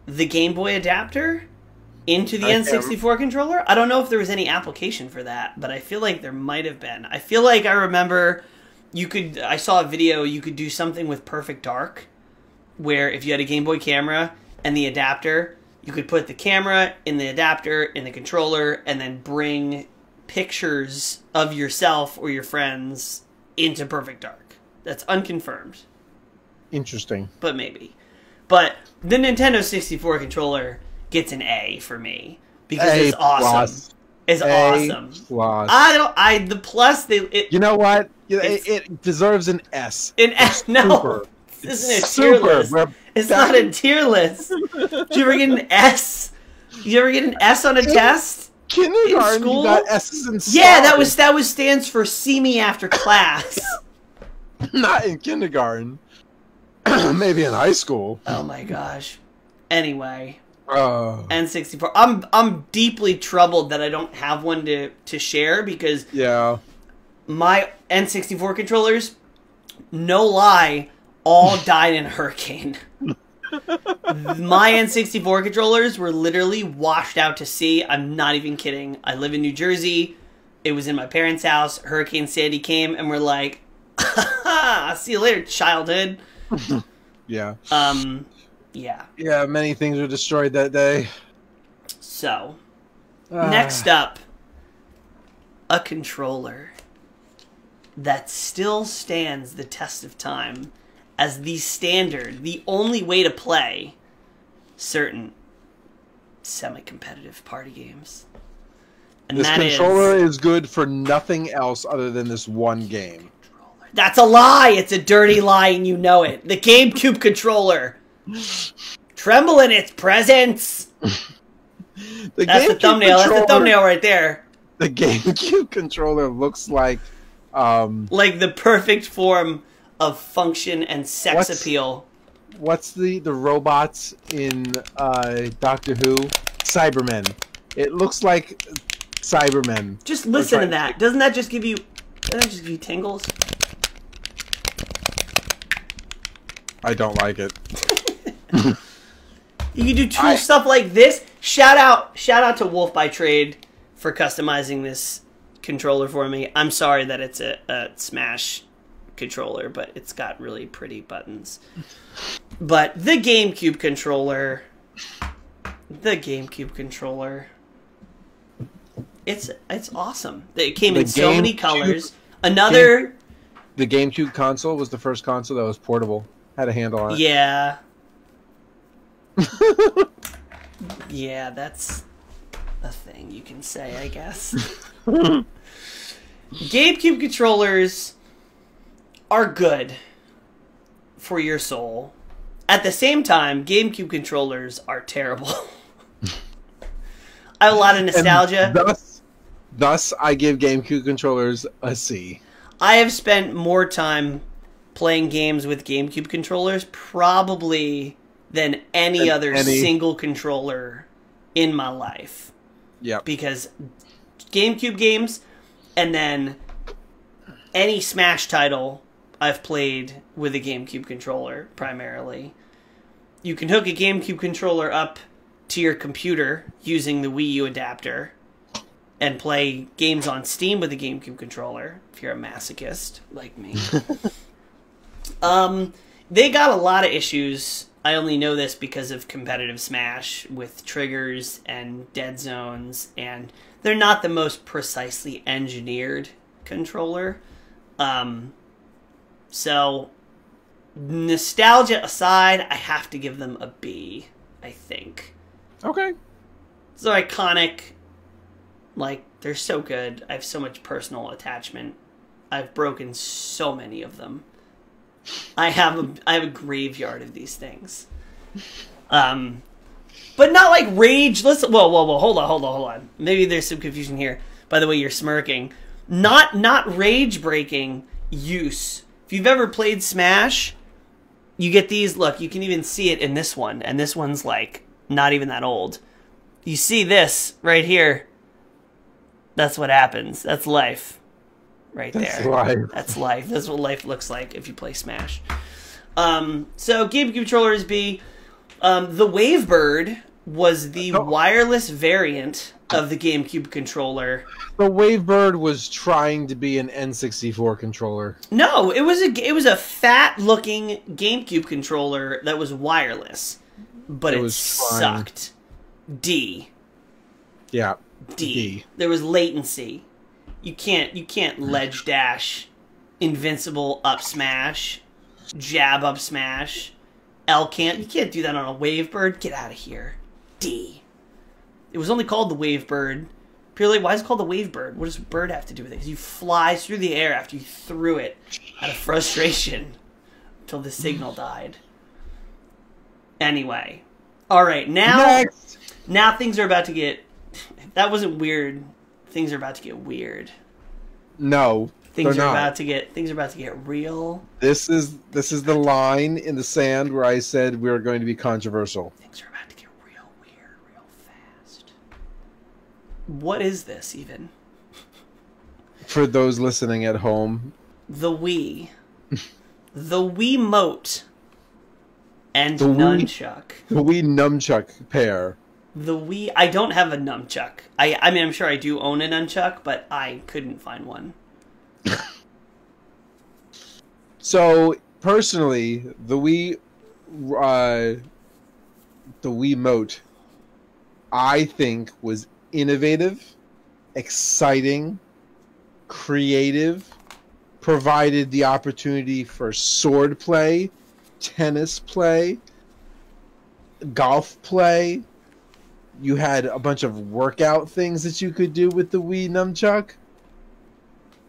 Speaker 1: the Game Boy adapter into the N64 controller. I don't know if there was any application for that, but I feel like there might have been. I feel like I remember I saw a video, you could do something with Perfect Dark, where if you had a Game Boy camera and the adapter, you could put the camera in the adapter, in the controller, and then bring pictures of yourself or your friends into Perfect Dark. That's unconfirmed.
Speaker 2: Interesting.
Speaker 1: But maybe. But the Nintendo 64 controller gets an A for me because it's awesome. It's awesome.
Speaker 2: Plus.
Speaker 1: The plus
Speaker 2: You know what? Yeah, it deserves an S.
Speaker 1: An S? No. This isn't a tier list. It's not a tier list. Did you ever get an S? Did you ever get an S on a test?
Speaker 2: Kindergarten,
Speaker 1: in school?
Speaker 2: You got S's and stars.
Speaker 1: Yeah, that was stands for see me after class.
Speaker 2: Not in kindergarten. Maybe in high school.
Speaker 1: Oh my gosh. Anyway.
Speaker 2: N64.
Speaker 1: I'm deeply troubled that I don't have one to share because my N64 controllers, no lie, all died in a hurricane. My N64 controllers were literally washed out to sea. I'm not even kidding. I live in New Jersey. It was in my parents' house. Hurricane Sandy came and we're like, see you later, childhood.
Speaker 2: Yeah.
Speaker 1: Yeah,
Speaker 2: many things were destroyed that day.
Speaker 1: So, next up, a controller that still stands the test of time as the standard, the only way to play certain semi-competitive party games. And
Speaker 2: this controller is good for nothing else other than this one game.
Speaker 1: That's a lie! It's a dirty lie and you know it. The GameCube controller. Tremble in its presence. That's the thumbnail. That's the thumbnail right there.
Speaker 2: The GameCube controller looks like
Speaker 1: the perfect form of function and sex appeal.
Speaker 2: What's the robots in Doctor Who? Cybermen. It looks like Cybermen.
Speaker 1: Just listen to that. Doesn't that just give you tingles?
Speaker 2: I don't like it.
Speaker 1: You can do cool stuff like this. Shout out to Wolf by Trade for customizing this controller for me. I'm sorry that it's a Smash controller, but it's got really pretty buttons. But the GameCube controller, it's awesome. It came in so many colors. The
Speaker 2: GameCube console was the first console that was portable. Had a handle on it.
Speaker 1: Yeah. Yeah, that's a thing you can say, I guess. GameCube controllers are good for your soul. At the same time, GameCube controllers are terrible. I have a lot of nostalgia.
Speaker 2: And thus, I give GameCube controllers a C.
Speaker 1: I have spent more time playing games with GameCube controllers probably than any other single controller in my life.
Speaker 2: Yeah.
Speaker 1: Because GameCube games and then any Smash title I've played with a GameCube controller primarily. You can hook a GameCube controller up to your computer using the Wii U adapter and play games on Steam with a GameCube controller if you're a masochist like me. They got a lot of issues. I only know this because of competitive Smash with triggers and dead zones, and they're not the most precisely engineered controller. So, nostalgia aside, I have to give them a B, I think.
Speaker 2: Okay.
Speaker 1: They're iconic. Like, they're so good. I have so much personal attachment. I've broken so many of them. I have a graveyard of these things. But not like rage. Listen, whoa, hold on. Maybe there's some confusion here. By the way, you're smirking. Not rage breaking use. If you've ever played Smash, you get these. Look, you can even see it in this one, and this one's like not even that old. You see this right here. That's what happens. That's life. Right there.
Speaker 2: That's life.
Speaker 1: That's life. That's what life looks like if you play Smash. So GameCube controllers B. The Wavebird was the wireless variant of the GameCube controller.
Speaker 2: The Wavebird was trying to be an N64 controller.
Speaker 1: No, it was a fat-looking GameCube controller that was wireless, but it sucked. D.
Speaker 2: Yeah.
Speaker 1: D. There was latency. You can't ledge dash, invincible up smash, jab up smash, L can't. You can't do that on a Wavebird. Get out of here. D. It was only called the Wavebird Purely, why is it called the wave bird? What does bird have to do with it? Because you fly through the air after you threw it out of frustration until the signal died. Anyway. Alright, now things are about to get... That wasn't weird. Things are about to get weird.
Speaker 2: No,
Speaker 1: things are about to get real.
Speaker 2: This is the line in the sand where I said we were going to be controversial.
Speaker 1: Things are about to get real weird, real fast. What is this even?
Speaker 2: For those listening at home,
Speaker 1: the Wii, the Wiimote, and Nunchuck.
Speaker 2: The Wii Nunchuck pair.
Speaker 1: The Wii... I don't have a Nunchuck. I mean, I'm sure I do own a Nunchuck, but I couldn't find one.
Speaker 2: So, personally, the Wiimote, I think, was innovative, exciting, creative, provided the opportunity for sword play, tennis play, golf play. You had a bunch of workout things that you could do with the Wii Nunchuck.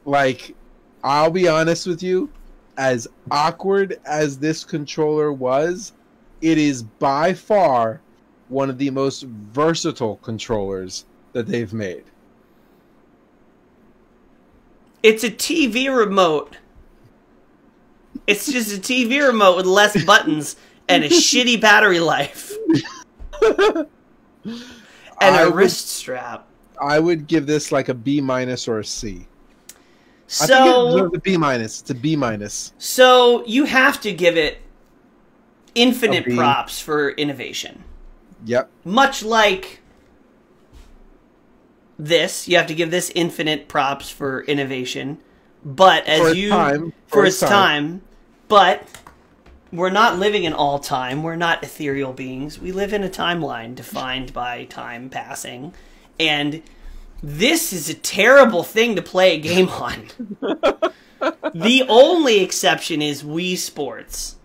Speaker 2: Like, I'll be honest with you, as awkward as this controller was, it is by far one of the most versatile controllers that they've made.
Speaker 1: It's a TV remote. It's just a TV remote with less buttons and a shitty battery life. And a wrist strap.
Speaker 2: I would give this like a B- or a C.
Speaker 1: So,
Speaker 2: I think it deserves a B-. It's a B-.
Speaker 1: So you have to give it infinite props for innovation.
Speaker 2: Yep.
Speaker 1: Much like this, you have to give this infinite props for innovation. But as for its time. But we're not living in all time. We're not ethereal beings. We live in a timeline defined by time passing. And this is a terrible thing to play a game on. The only exception is Wii Sports.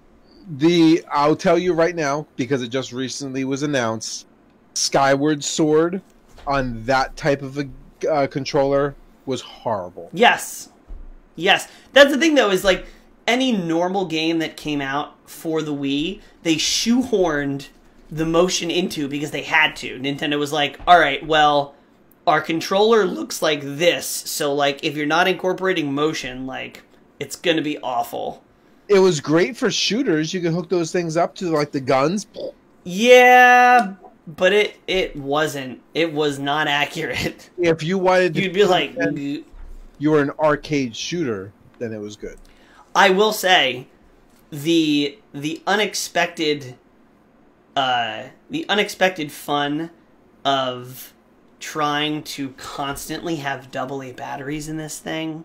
Speaker 2: I'll tell you right now, because it just recently was announced, Skyward Sword on that type of a controller was horrible.
Speaker 1: Yes. Yes. That's the thing, though, is like any normal game that came out for the Wii, they shoehorned the motion into because they had to. Nintendo was like, all right, well, our controller looks like this, so like if you're not incorporating motion, like it's going to be awful.
Speaker 2: It was great for shooters. You could hook those things up to like the guns.
Speaker 1: Yeah, but it wasn't. It was not accurate.
Speaker 2: If you wanted to,
Speaker 1: you'd be like,
Speaker 2: you were an arcade shooter, then it was good.
Speaker 1: I will say, the unexpected fun of trying to constantly have AA batteries in this thing,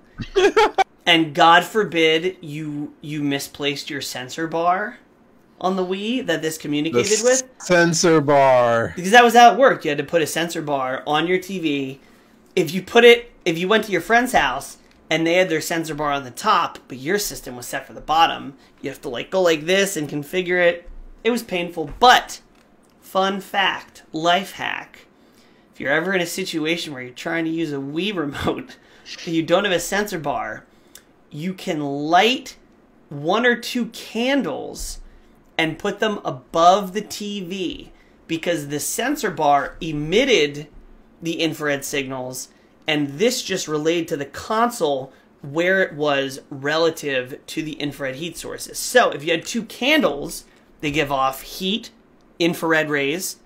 Speaker 1: and God forbid you misplaced your sensor bar on the Wii that this communicated with.
Speaker 2: Sensor bar.
Speaker 1: Because that was how it worked. You had to put a sensor bar on your TV. If you went to your friend's house and they had their sensor bar on the top, but your system was set for the bottom, you have to like go like this and configure it. It was painful, but fun fact, life hack. If you're ever in a situation where you're trying to use a Wii remote and you don't have a sensor bar, you can light 1 or 2 candles and put them above the TV because the sensor bar emitted the infrared signals, and this just relayed to the console where it was relative to the infrared heat sources. So if you had 2 candles, they give off heat, infrared rays.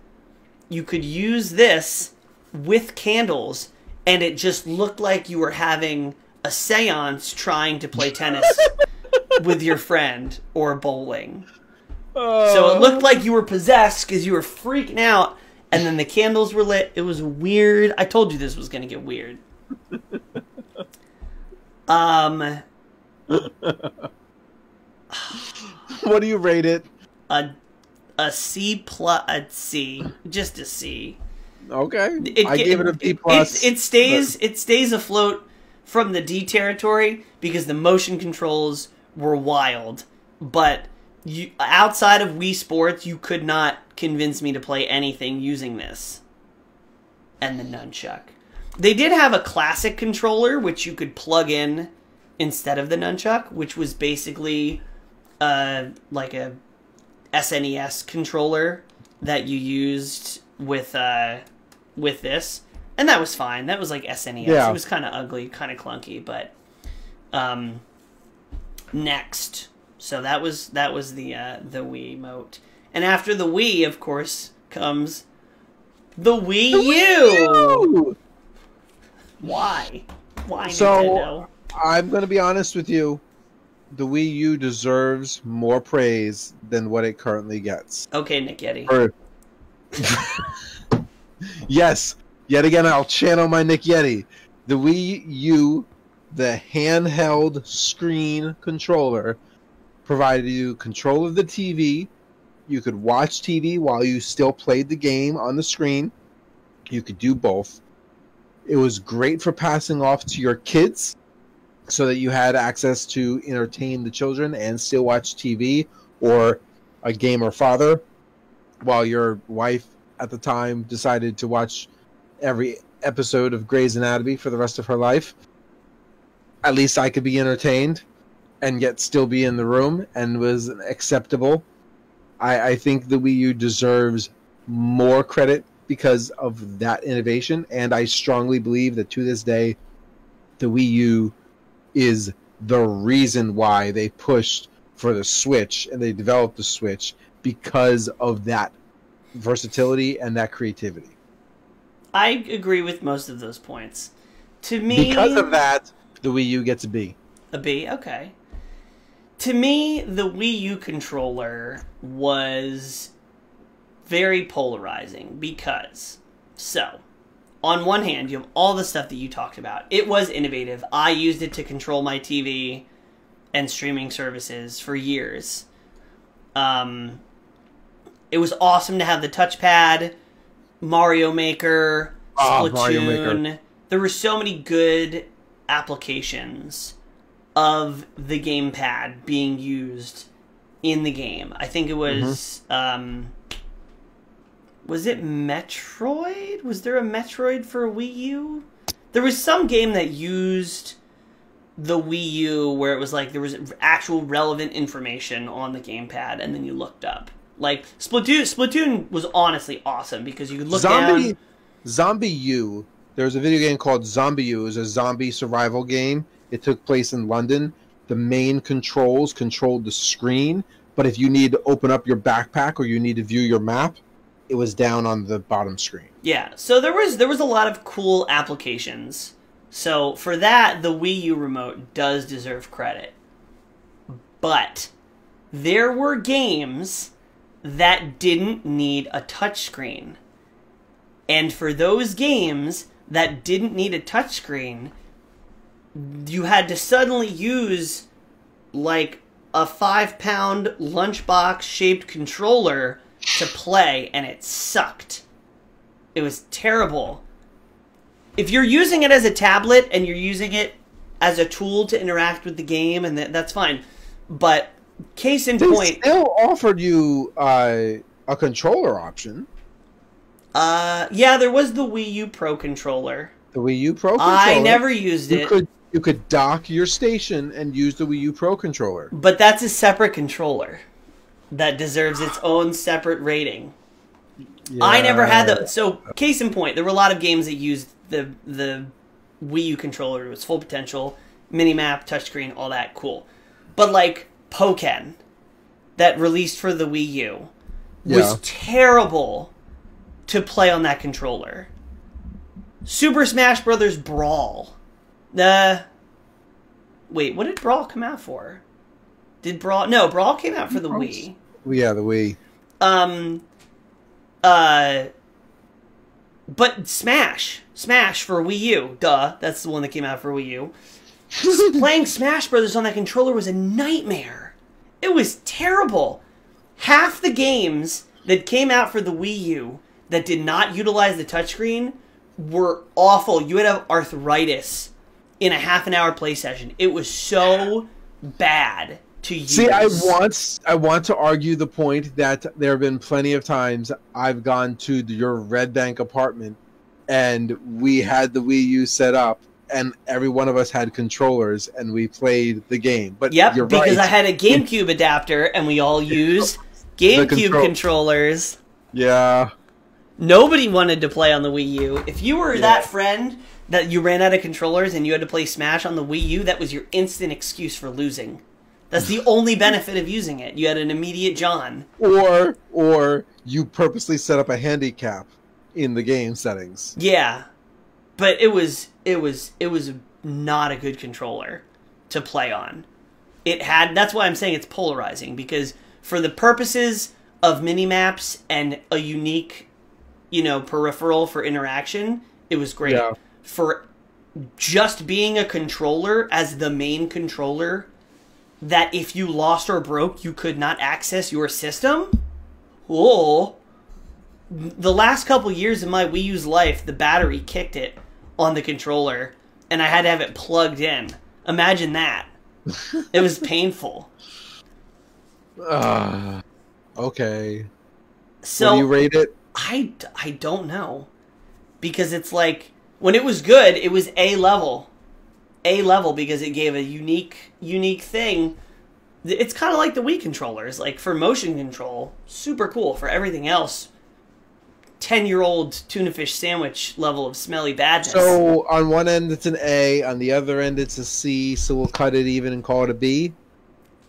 Speaker 1: You could use this with candles, and it just looked like you were having a seance trying to play tennis with your friend or bowling. So it looked like you were possessed because you were freaking out, and then the candles were lit. It was weird. I told you this was going to get weird.
Speaker 2: What do you rate it?
Speaker 1: A C plus, a C, just a C.
Speaker 2: Okay, I gave it a B plus.
Speaker 1: It stays afloat from the D territory because the motion controls were wild, but outside of Wii Sports, you could not convince me to play anything using this and the Nunchuck. They did have a classic controller, which you could plug in instead of the nunchuck, which was basically like a SNES controller that you used with this, and that was fine. That was like SNES.
Speaker 2: Yeah.
Speaker 1: It was kind of ugly, kind of clunky, but next. So that was the Wii Mote, and after the Wii, of course, comes the Wii U. Why? Why Nintendo?
Speaker 2: I'm going to be honest with you. The Wii U deserves more praise than what it currently gets.
Speaker 1: Okay, Nick Yeti.
Speaker 2: Yes, yet again, I'll channel my Nick Yeti. The Wii U, the handheld screen controller, provided you control of the TV. You could watch TV while you still played the game on the screen. You could do both. It was great for passing off to your kids so that you had access to entertain the children and still watch TV, or a gamer father while your wife at the time decided to watch every episode of Grey's Anatomy for the rest of her life. At least I could be entertained and yet still be in the room, and was acceptable. I think the Wii U deserves more credit because of that innovation, and I strongly believe that to this day, the Wii U is the reason why they pushed for the Switch and they developed the Switch, because of that versatility and that creativity.
Speaker 1: I agree with most of those points. To me,
Speaker 2: because of that, the Wii U gets a B.
Speaker 1: A B, okay. To me, the Wii U controller was very polarizing because, so, on one hand, you have all the stuff that you talked about. It was innovative. I used it to control my TV and streaming services for years. It was awesome to have the touchpad, Mario Maker, Splatoon.
Speaker 2: Mario Maker.
Speaker 1: There were so many good applications of the gamepad being used in the game. I think it was, was it Metroid? Was there a Metroid for Wii U? There was some game that used the Wii U where it was like there was actual relevant information on the gamepad, and then you looked up. Like, Splatoon was honestly awesome because you could look down.
Speaker 2: Zombie U. There was a video game called Zombie U. It was a zombie survival game. It took place in London. The main controls controlled the screen, but if you need to open up your backpack or you need to view your map, it was down on the bottom screen.
Speaker 1: Yeah, so there was a lot of cool applications. So for that, the Wii U remote does deserve credit. But there were games that didn't need a touchscreen. And for those games that didn't need a touchscreen, you had to suddenly use like a 5-pound lunchbox shaped controller to play, and it sucked. It was terrible. If you're using it as a tablet and you're using it as a tool to interact with the game, and that's fine. But case in point,
Speaker 2: they still offered you a controller option.
Speaker 1: Yeah, there was the Wii U Pro Controller.
Speaker 2: The Wii U Pro Controller.
Speaker 1: I never used it.
Speaker 2: You could dock your station and use the Wii U Pro Controller.
Speaker 1: But that's a separate controller that deserves its own separate rating. Yeah. I never had the... So, case in point, there were a lot of games that used the Wii U controller to its full potential. Minimap, touchscreen, all that, cool. But, like, Pokken, that released for the Wii U, was terrible to play on that controller. Super Smash Bros. Brawl. Wait, what did Brawl come out for? Did Brawl... No, Brawl came out for the Wii.
Speaker 2: Yeah, the Wii.
Speaker 1: But Smash for Wii U, duh, that's the one that came out for Wii U. Playing Smash Brothers on that controller was a nightmare. It was terrible. Half the games that came out for the Wii U that did not utilize the touchscreen were awful. You would have arthritis in a half-an-hour play session. It was so bad to use.
Speaker 2: See, I want to argue the point that there have been plenty of times I've gone to your Red Bank apartment and we had the Wii U set up, and every one of us had controllers, and we played the game. But
Speaker 1: yep,
Speaker 2: you're
Speaker 1: because
Speaker 2: right.
Speaker 1: I had a GameCube adapter, and we all used GameCube controllers.
Speaker 2: Yeah.
Speaker 1: Nobody wanted to play on the Wii U. If you were that friend that you ran out of controllers and you had to play Smash on the Wii U, that was your instant excuse for losing. That's the only benefit of using it. You had an immediate John.
Speaker 2: Or you purposely set up a handicap in the game settings.
Speaker 1: Yeah. But it was not a good controller to play on. That's why I'm saying it's polarizing, because for the purposes of mini-maps and a unique, peripheral for interaction, it was great.
Speaker 2: Yeah.
Speaker 1: For just being a controller as the main controller, that if you lost or broke, you could not access your system? Whoa. The last couple years of my Wii U's life, the battery kicked it on the controller, and I had to have it plugged in. Imagine that. It was painful.
Speaker 2: Okay.
Speaker 1: So,
Speaker 2: what do you rate it?
Speaker 1: I don't know. Because it's like, when it was good, it was A level. A level because it gave a unique thing. It's kind of like the Wii controllers. Like, for motion control, super cool. For everything else, 10-year-old tuna fish sandwich level of smelly badness.
Speaker 2: So, on one end it's an A, on the other end it's a C, so we'll cut it even and call it a B?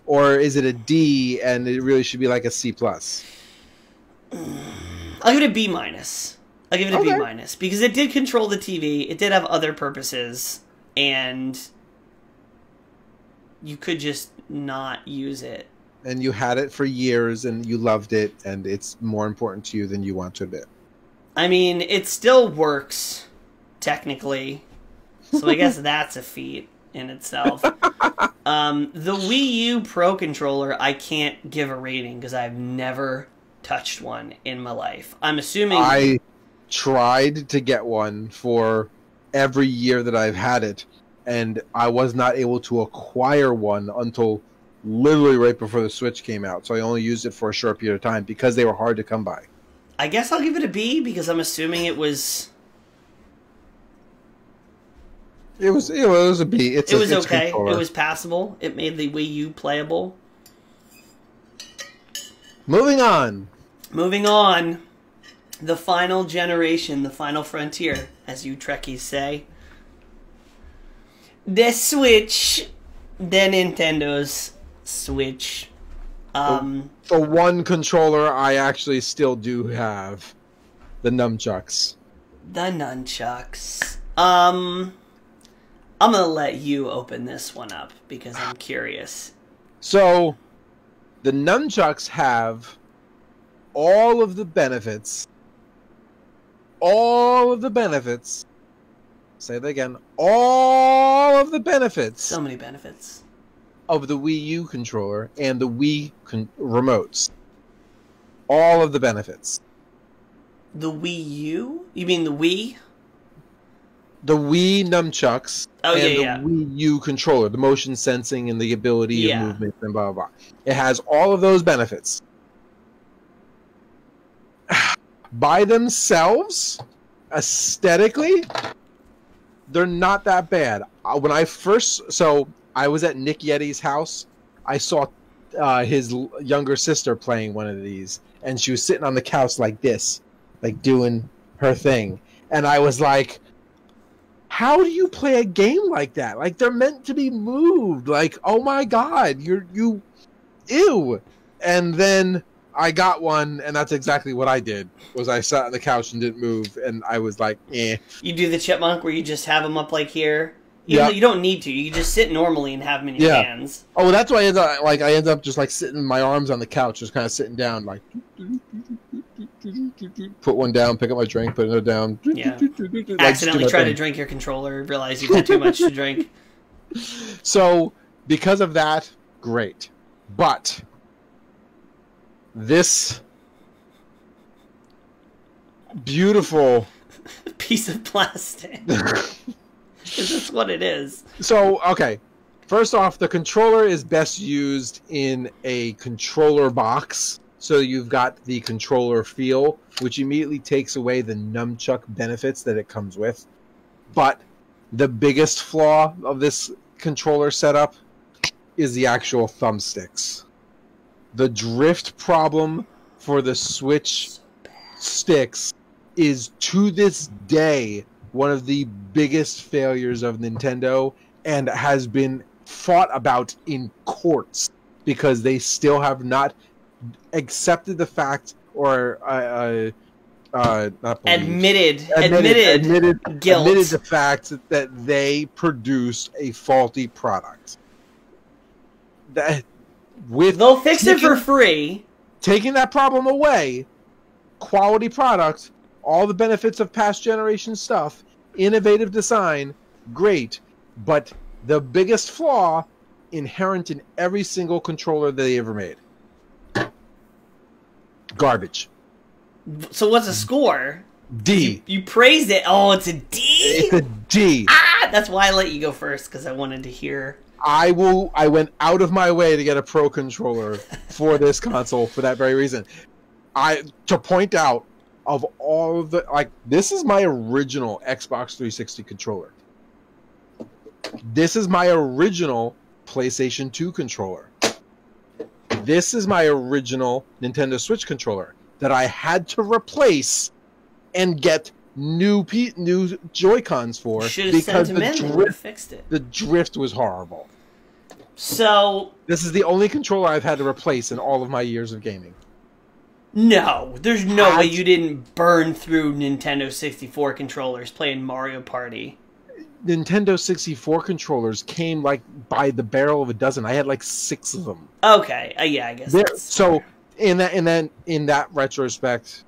Speaker 2: Or is it a D and it really should be like a C+?
Speaker 1: I'll give it a B-. I'll give it a B-, because it did control the TV, it did have other purposes, and you could just not use it.
Speaker 2: And you had it for years, and you loved it, and it's more important to you than you want to admit.
Speaker 1: I mean, it still works, technically, so I guess that's a feat in itself. The Wii U Pro Controller, I can't give a rating, because I've never touched one in my life. I'm assuming...
Speaker 2: I tried to get one for every year that I've had it, and I was not able to acquire one until literally right before the Switch came out. So I only used it for a short period of time because they were hard to come by.
Speaker 1: I guess I'll give it a B, because I'm assuming it was...
Speaker 2: It was a B. It was
Speaker 1: okay. It was passable. It made the Wii U playable.
Speaker 2: Moving on.
Speaker 1: The final generation, the final frontier, as you Trekkies say. The Switch. The Nintendo's Switch.
Speaker 2: The one controller I actually still do have. The Nunchucks.
Speaker 1: The Nunchucks. I'm gonna let you open this one up, because I'm curious.
Speaker 2: So, the Nunchucks have all of the benefits. Say that again. All of the benefits.
Speaker 1: So many benefits.
Speaker 2: Of the Wii U controller and the Wii remotes. All of the benefits.
Speaker 1: The Wii U? You mean the Wii?
Speaker 2: The Wii Nunchucks
Speaker 1: and
Speaker 2: the Wii U controller. The motion sensing and the ability of movement and blah, blah, blah. It has all of those benefits. By themselves, aesthetically, they're not that bad. When I was at Nick Yeti's house. I saw his younger sister playing one of these, and she was sitting on the couch like this, like doing her thing. And I was like, how do you play a game like that? Like, they're meant to be moved. Like, oh my god, ew. And then I got one, and that's exactly what I did. Was I sat on the couch and didn't move, and I was like, eh.
Speaker 1: You do the chipmunk where you just have them up like here. You don't need to. You just sit normally and have them in your hands.
Speaker 2: Oh, that's why I end up just like sitting my arms on the couch, just kind of sitting down, like put one down, pick up my drink, put it down.
Speaker 1: Yeah. Accidentally try to drink your controller, realize you've had too much to drink.
Speaker 2: So, because of that, great. But this beautiful
Speaker 1: piece of plastic. Is this what it is?
Speaker 2: So, okay. First off, the controller is best used in a controller box. So you've got the controller feel, which immediately takes away the nunchuck benefits that it comes with. But the biggest flaw of this controller setup is the actual thumbsticks. The drift problem for the Switch sticks is, to this day, one of the biggest failures of Nintendo, and has been fought about in courts because they still have not accepted the fact or not
Speaker 1: admitted guilt.
Speaker 2: Admitted the fact that they produced a faulty product.
Speaker 1: They'll fix it for free.
Speaker 2: Taking that problem away, quality product, all the benefits of past generation stuff, innovative design, great. But the biggest flaw inherent in every single controller that they ever made. Garbage.
Speaker 1: So what's a score?
Speaker 2: D.
Speaker 1: You praised it. Oh, it's a D?
Speaker 2: It's a D.
Speaker 1: Ah, that's why I let you go first, because I wanted to hear.
Speaker 2: I went out of my way to get a Pro Controller for this console for that very reason. To point out, of all of the, like, this is my original Xbox 360 controller. This is my original PlayStation 2 controller. This is my original Nintendo Switch controller that I had to replace and get new Joycons for because the drift was horrible.
Speaker 1: So
Speaker 2: this is the only controller I've had to replace in all of my years of gaming.
Speaker 1: No, there's no way you didn't burn through Nintendo 64 controllers playing Mario Party.
Speaker 2: Nintendo 64 controllers came like by the barrel of a dozen. I had like 6 of them.
Speaker 1: Okay, yeah, I guess.
Speaker 2: So in that retrospect,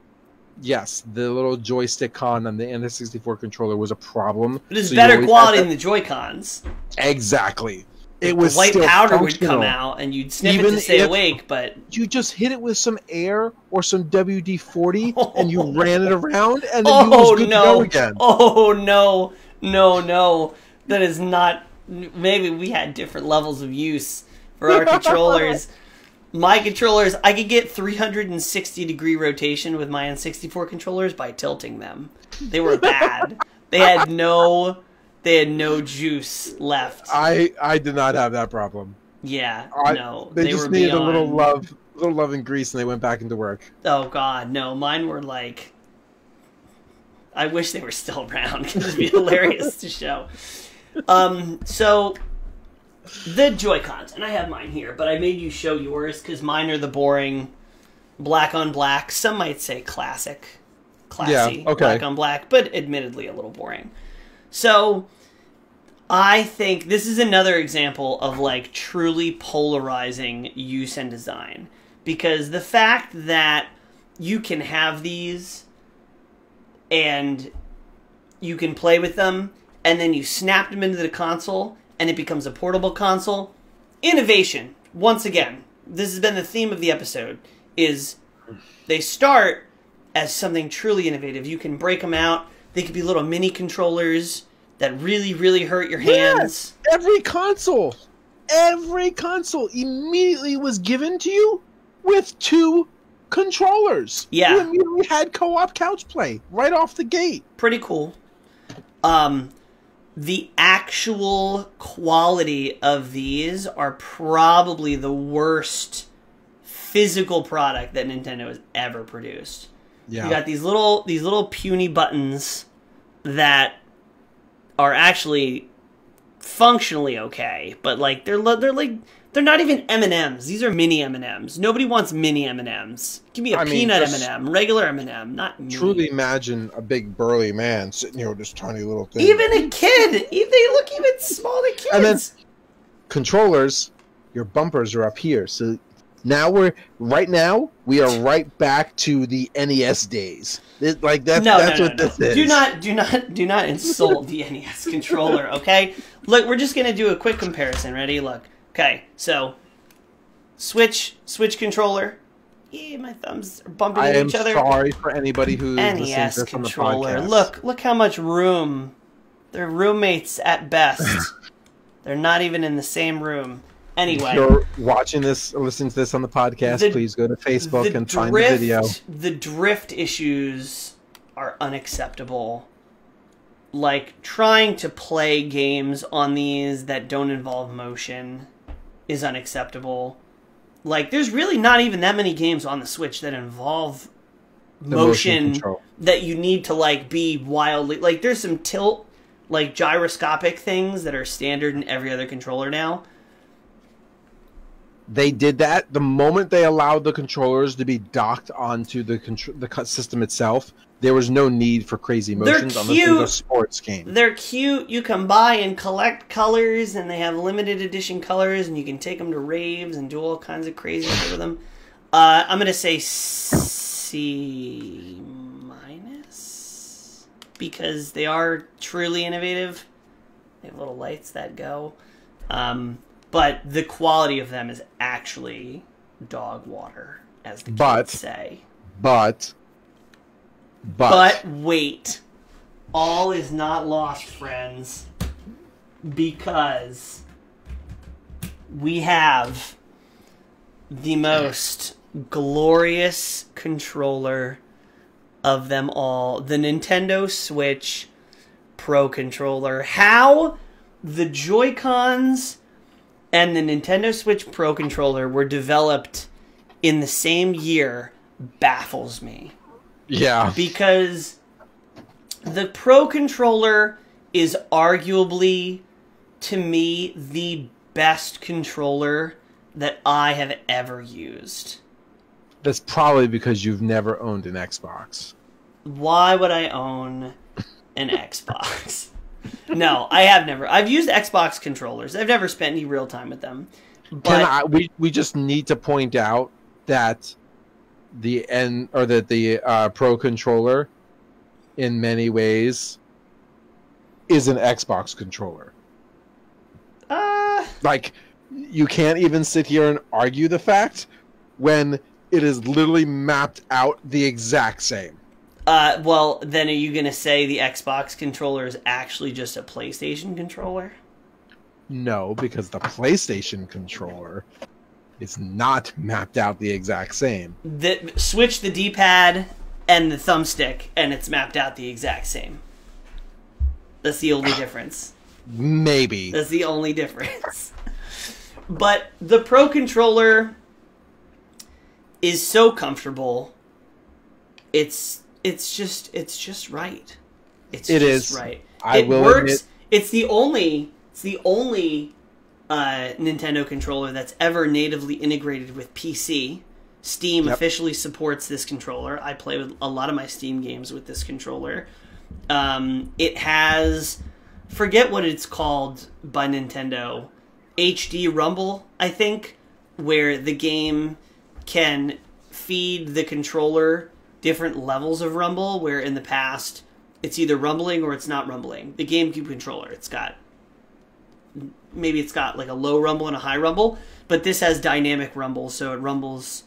Speaker 2: yes, the little joystick con on the N64 controller was a problem.
Speaker 1: But it's better quality than the Joy-Cons.
Speaker 2: Exactly. It was
Speaker 1: the white
Speaker 2: still
Speaker 1: powder
Speaker 2: functional.
Speaker 1: would come out, and you'd snip it to stay awake, but
Speaker 2: you just hit it with some air or some WD-40, and you ran it around, and then you was good to go again.
Speaker 1: Oh no, no, that is not. Maybe we had different levels of use for our controllers. My controllers, I could get 360-degree rotation with my N64 controllers by tilting them. They were bad. They had no juice left.
Speaker 2: I did not have that problem.
Speaker 1: Yeah, no.
Speaker 2: They just needed a little love and grease, and they went back into work.
Speaker 1: Oh God, no. Mine were like, I wish they were still around because it'd be hilarious to show. So the Joy-Cons, and I have mine here, but I made you show yours because mine are the boring black on black. Some might say classy, black on black, but admittedly a little boring. So I think this is another example of like truly polarizing use and design, because the fact that you can have these and you can play with them and then you snap them into the console and it becomes a portable console. Innovation, once again, this has been the theme of the episode, is they start as something truly innovative. You can break them out. They could be little mini controllers that really, really hurt your hands.
Speaker 2: Yes, every console immediately was given to you with 2 controllers.
Speaker 1: Yeah.
Speaker 2: You immediately had co-op couch play right off the gate.
Speaker 1: Pretty cool. The actual quality of these are probably the worst physical product that Nintendo has ever produced. Yeah. You got these little puny buttons that are actually functionally okay, but like they're not even M&Ms. These are mini M&Ms. Nobody wants mini M&Ms. Give me a peanut M&M, regular M&M, not mini.
Speaker 2: Truly imagine a big burly man sitting here with this tiny little thing.
Speaker 1: Even a kid, they look even small to kids.
Speaker 2: And then controllers, your bumpers are up here. So now we are right back to the NES days. That's what this is.
Speaker 1: Do not insult the NES controller, okay? Look, we're just gonna do a quick comparison. Ready? Look. Okay, so Switch controller. Yeah, my thumbs are bumping into each other.
Speaker 2: I am sorry for anybody who's listening to this
Speaker 1: controller.
Speaker 2: on the podcast.
Speaker 1: Look how much room. They're roommates at best. They're not even in the same room. Anyway,
Speaker 2: if you're watching this or listening to this on the podcast, please go to Facebook and find the video.
Speaker 1: The drift issues are unacceptable. Like, trying to play games on these that don't involve motion is unacceptable. Like, there's really not even that many games on the Switch that involve motion that you need to, like, be wildly... Like, there's some tilt, like, gyroscopic things that are standard in every other controller now.
Speaker 2: They did that the moment they allowed the controllers to be docked onto the system itself. There was no need for crazy motions unless it was a sports game.
Speaker 1: They're cute. You can buy and collect colors, and they have limited edition colors, and you can take them to raves and do all kinds of crazy shit with them. I'm going to say C-, because they are truly innovative. They have little lights that go. But the quality of them is actually dog water, as the kids say. But wait. All is not lost, friends. Because we have the most glorious controller of them all. The Nintendo Switch Pro Controller. How the Joycons and the Nintendo Switch Pro Controller were developed in the same year baffles me.
Speaker 2: Yeah.
Speaker 1: Because the Pro Controller is arguably, to me, the best controller that I have ever used.
Speaker 2: That's probably because you've never owned an Xbox.
Speaker 1: Why would I own an Xbox? No, I have never. I've used Xbox controllers. I've never spent any real time with them. But
Speaker 2: we just need to point out that the Pro Controller, in many ways, is an Xbox controller. Like, you can't even sit here and argue the fact when it is literally mapped out the exact same.
Speaker 1: Well, then are you going to say the Xbox controller is actually just a PlayStation controller?
Speaker 2: No, because the PlayStation controller is not mapped out the exact same.
Speaker 1: Switch the D-pad and the thumbstick, and it's mapped out the exact same. That's the only difference.
Speaker 2: Maybe.
Speaker 1: That's the only difference. But the Pro Controller is so comfortable. It's just right. It is right. It works. It's the only Nintendo controller that's ever natively integrated with PC. Steam officially supports this controller. I play with a lot of my Steam games with this controller. It has, forget what it's called by Nintendo, HD Rumble, I think, where the game can feed the controller different levels of rumble, where in the past it's either rumbling or it's not rumbling. The GameCube controller, maybe it's got like a low rumble and a high rumble, but this has dynamic rumble, so it rumbles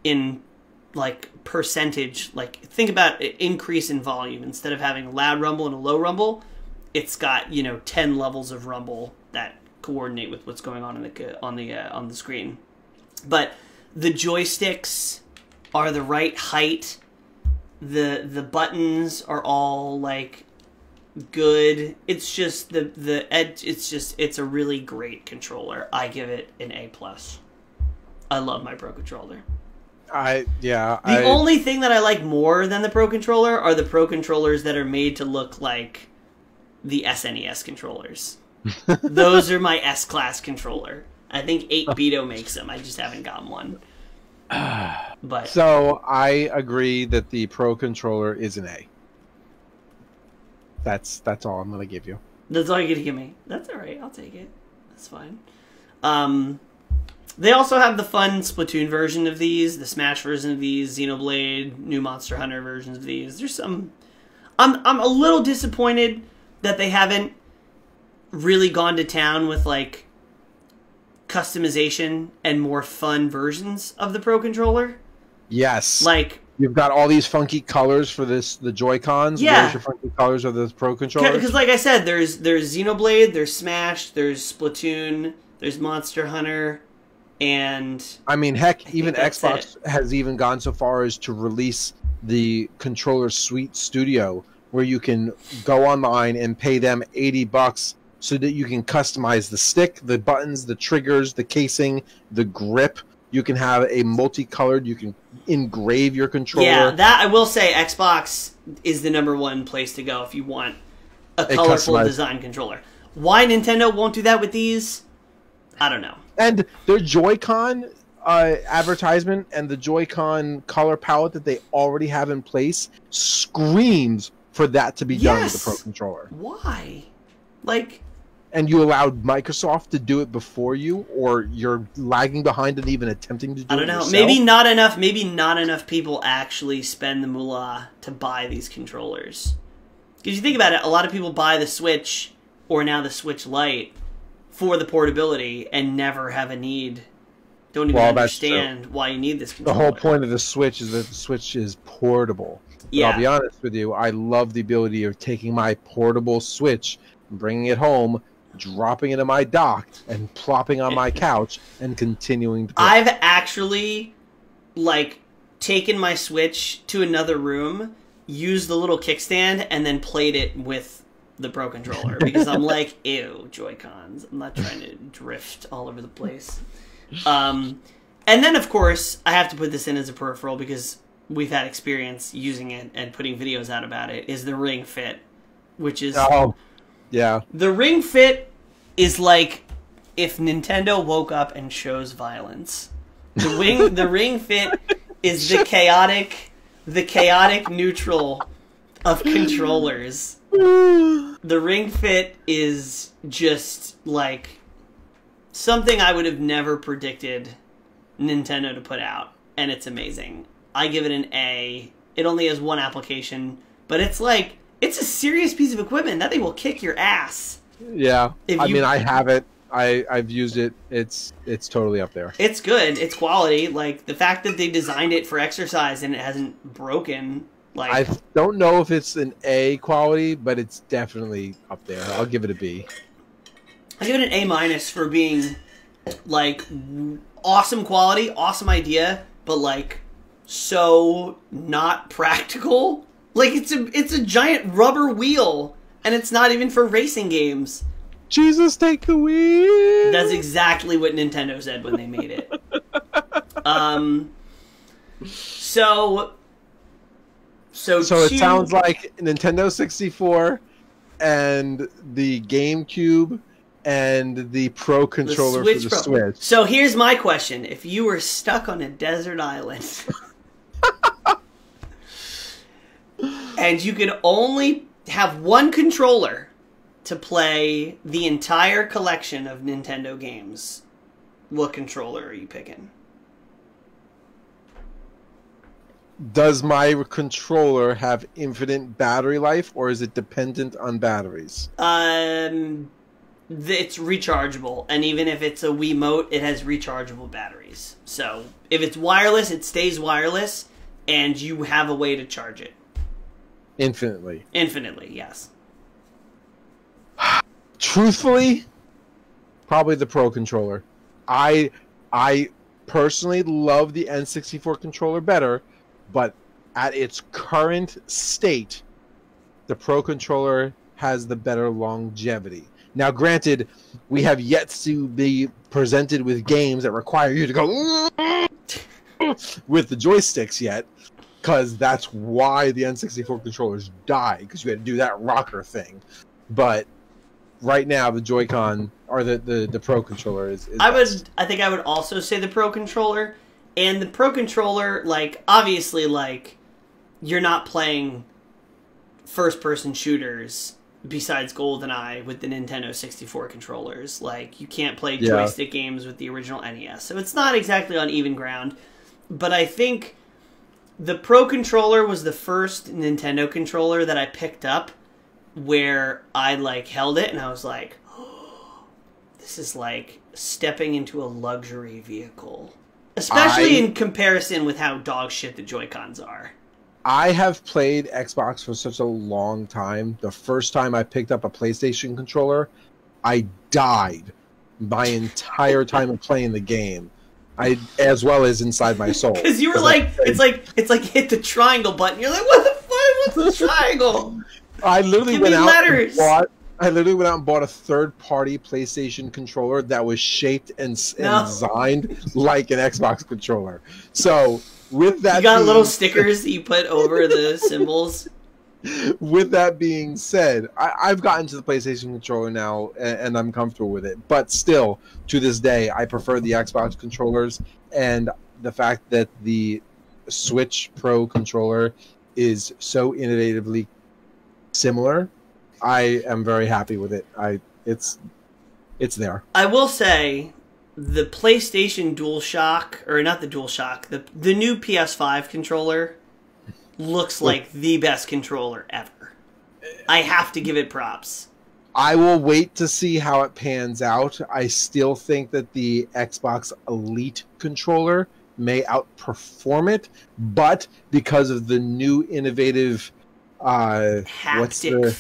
Speaker 1: in like percentage. Like, think about an increase in volume. Instead of having a loud rumble and a low rumble, it's got 10 levels of rumble that coordinate with what's going on on the screen. But the joysticks are the right height. The buttons are all like good. It's just it's a really great controller. I give it an A+. I love my Pro Controller. The only thing that I like more than the Pro Controller are the Pro Controllers that are made to look like the SNES controllers. Those are my S-Class controller. I think 8-Bito makes them. I just haven't gotten one. But
Speaker 2: so I agree that the Pro Controller is an A. That's all I'm gonna give you.
Speaker 1: That's all you're gonna give me. That's all right. I'll take it. That's fine. They also have the fun Splatoon version of these, the Smash version of these, Xenoblade, new Monster Hunter versions of these. There's some. I'm a little disappointed that they haven't really gone to town with like customization and more fun versions of the Pro Controller.
Speaker 2: Yes.
Speaker 1: Like,
Speaker 2: you've got all these funky colors for the Joy-Cons.
Speaker 1: Yeah.
Speaker 2: Where's your funky colors of the Pro Controller?
Speaker 1: Because like I said, there's Xenoblade, there's Smash, there's Splatoon, There's Monster Hunter, and
Speaker 2: I mean, heck, even
Speaker 1: that's
Speaker 2: Xbox has even gone so far as to release the Controller Suite Studio, where you can go online and pay them $80 so that you can customize the stick, the buttons, the triggers, the casing, the grip. You can have a multicolored, you can engrave your controller.
Speaker 1: Yeah, that I will say Xbox is the #1 place to go if you want a colorful design controller. Why Nintendo won't do that with these, I don't know.
Speaker 2: And their Joy-Con advertisement and the Joy-Con color palette that they already have in place screams for that to be done with the Pro Controller.
Speaker 1: Why? Like...
Speaker 2: And you allowed Microsoft to do it before you, or you're lagging behind and even attempting to do it
Speaker 1: I don't know.
Speaker 2: yourself?
Speaker 1: Maybe not enough. Maybe not enough people actually spend the moolah to buy these controllers. Because you think about it, a lot of people buy the Switch, or now the Switch Lite, for the portability and never have a need. Don't even understand why you need this controller.
Speaker 2: The whole point of the Switch is that the Switch is portable. But I'll be honest with you, I love the ability of taking my portable Switch, bringing it home, dropping it in my dock, and plopping on my couch, and continuing to play.
Speaker 1: I've actually, like, taken my Switch to another room, used the little kickstand, and then played it with the Pro Controller. Because I'm like, ew, Joy-Cons. I'm not trying to drift all over the place. And then, of course, I have to put this in as a peripheral because we've had experience using it and putting videos out about it, is the Ring Fit, which is...
Speaker 2: Oh, yeah.
Speaker 1: The Ring Fit is like if Nintendo woke up and chose violence. The Ring Fit is the chaotic neutral of controllers. The Ring Fit is just like something I would have never predicted Nintendo to put out, and it's amazing. I give it an A. It only has one application, but it's like, it's a serious piece of equipment. That thing will kick your ass.
Speaker 2: Yeah. I mean, I have it. I've used it. It's totally up there.
Speaker 1: It's good. It's quality. Like, the fact that they designed it for exercise and it hasn't broken, like...
Speaker 2: I don't know if it's an A quality, but it's definitely up there. I'll give it a B.
Speaker 1: I give it an A- for being, like, awesome quality, awesome idea, but, like, so not practical. Like, it's a giant rubber wheel, and it's not even for racing games.
Speaker 2: Jesus, take the wheel!
Speaker 1: That's exactly what Nintendo said when they made it. So
Speaker 2: it sounds like Nintendo 64 and the GameCube and the Pro Controller for the Switch.
Speaker 1: So here's my question. If you were stuck on a desert island and you could only have one controller to play the entire collection of Nintendo games, what controller are you picking?
Speaker 2: Does my controller have infinite battery life, or is it dependent on batteries?
Speaker 1: It's rechargeable, and even if it's a Wiimote, it has rechargeable batteries. So if it's wireless, it stays wireless, and you have a way to charge it.
Speaker 2: Infinitely.
Speaker 1: Infinitely, yes.
Speaker 2: Truthfully, probably the Pro Controller. I personally love the N64 controller better, but at its current state, the Pro Controller has the better longevity. Now, granted, we have yet to be presented with games that require you to go with the joysticks yet, because that's why the N64 controllers died, because you had to do that rocker thing. But right now, the Joy-Con, or the Pro Controller is
Speaker 1: I think I would also say the Pro Controller. And the Pro Controller, like, obviously, like, you're not playing first-person shooters besides GoldenEye with the Nintendo 64 controllers. Like, you can't play joystick games with the original NES. So it's not exactly on even ground. But I think the Pro Controller was the first Nintendo controller that I picked up where I, like, held it and I was like, oh, this is like stepping into a luxury vehicle. Especially in comparison with how dog shit the Joy-Cons are.
Speaker 2: I have played Xbox for such a long time. The first time I picked up a PlayStation controller, I died my entire time of playing the game. As well as inside my soul.
Speaker 1: Because you were like, it's like hit the triangle button. You're like, what the fuck? What's the triangle?
Speaker 2: I literally
Speaker 1: Give
Speaker 2: went
Speaker 1: me
Speaker 2: out
Speaker 1: letters.
Speaker 2: and bought a third-party PlayStation controller that was shaped and designed like an Xbox controller. So with that,
Speaker 1: you got little stickers that you put over the symbols.
Speaker 2: With that being said, I've gotten to the PlayStation controller now, and I'm comfortable with it. But still, to this day, I prefer the Xbox controllers, and the fact that the Switch Pro controller is so innovatively similar, I am very happy with it. It's there.
Speaker 1: I will say, the PlayStation DualShock, or not the DualShock, the new PS5 controller looks like the best controller ever. I have to give it props.
Speaker 2: I will wait to see how it pans out. I still think that the Xbox Elite controller may outperform it, but because of the new innovative
Speaker 1: haptic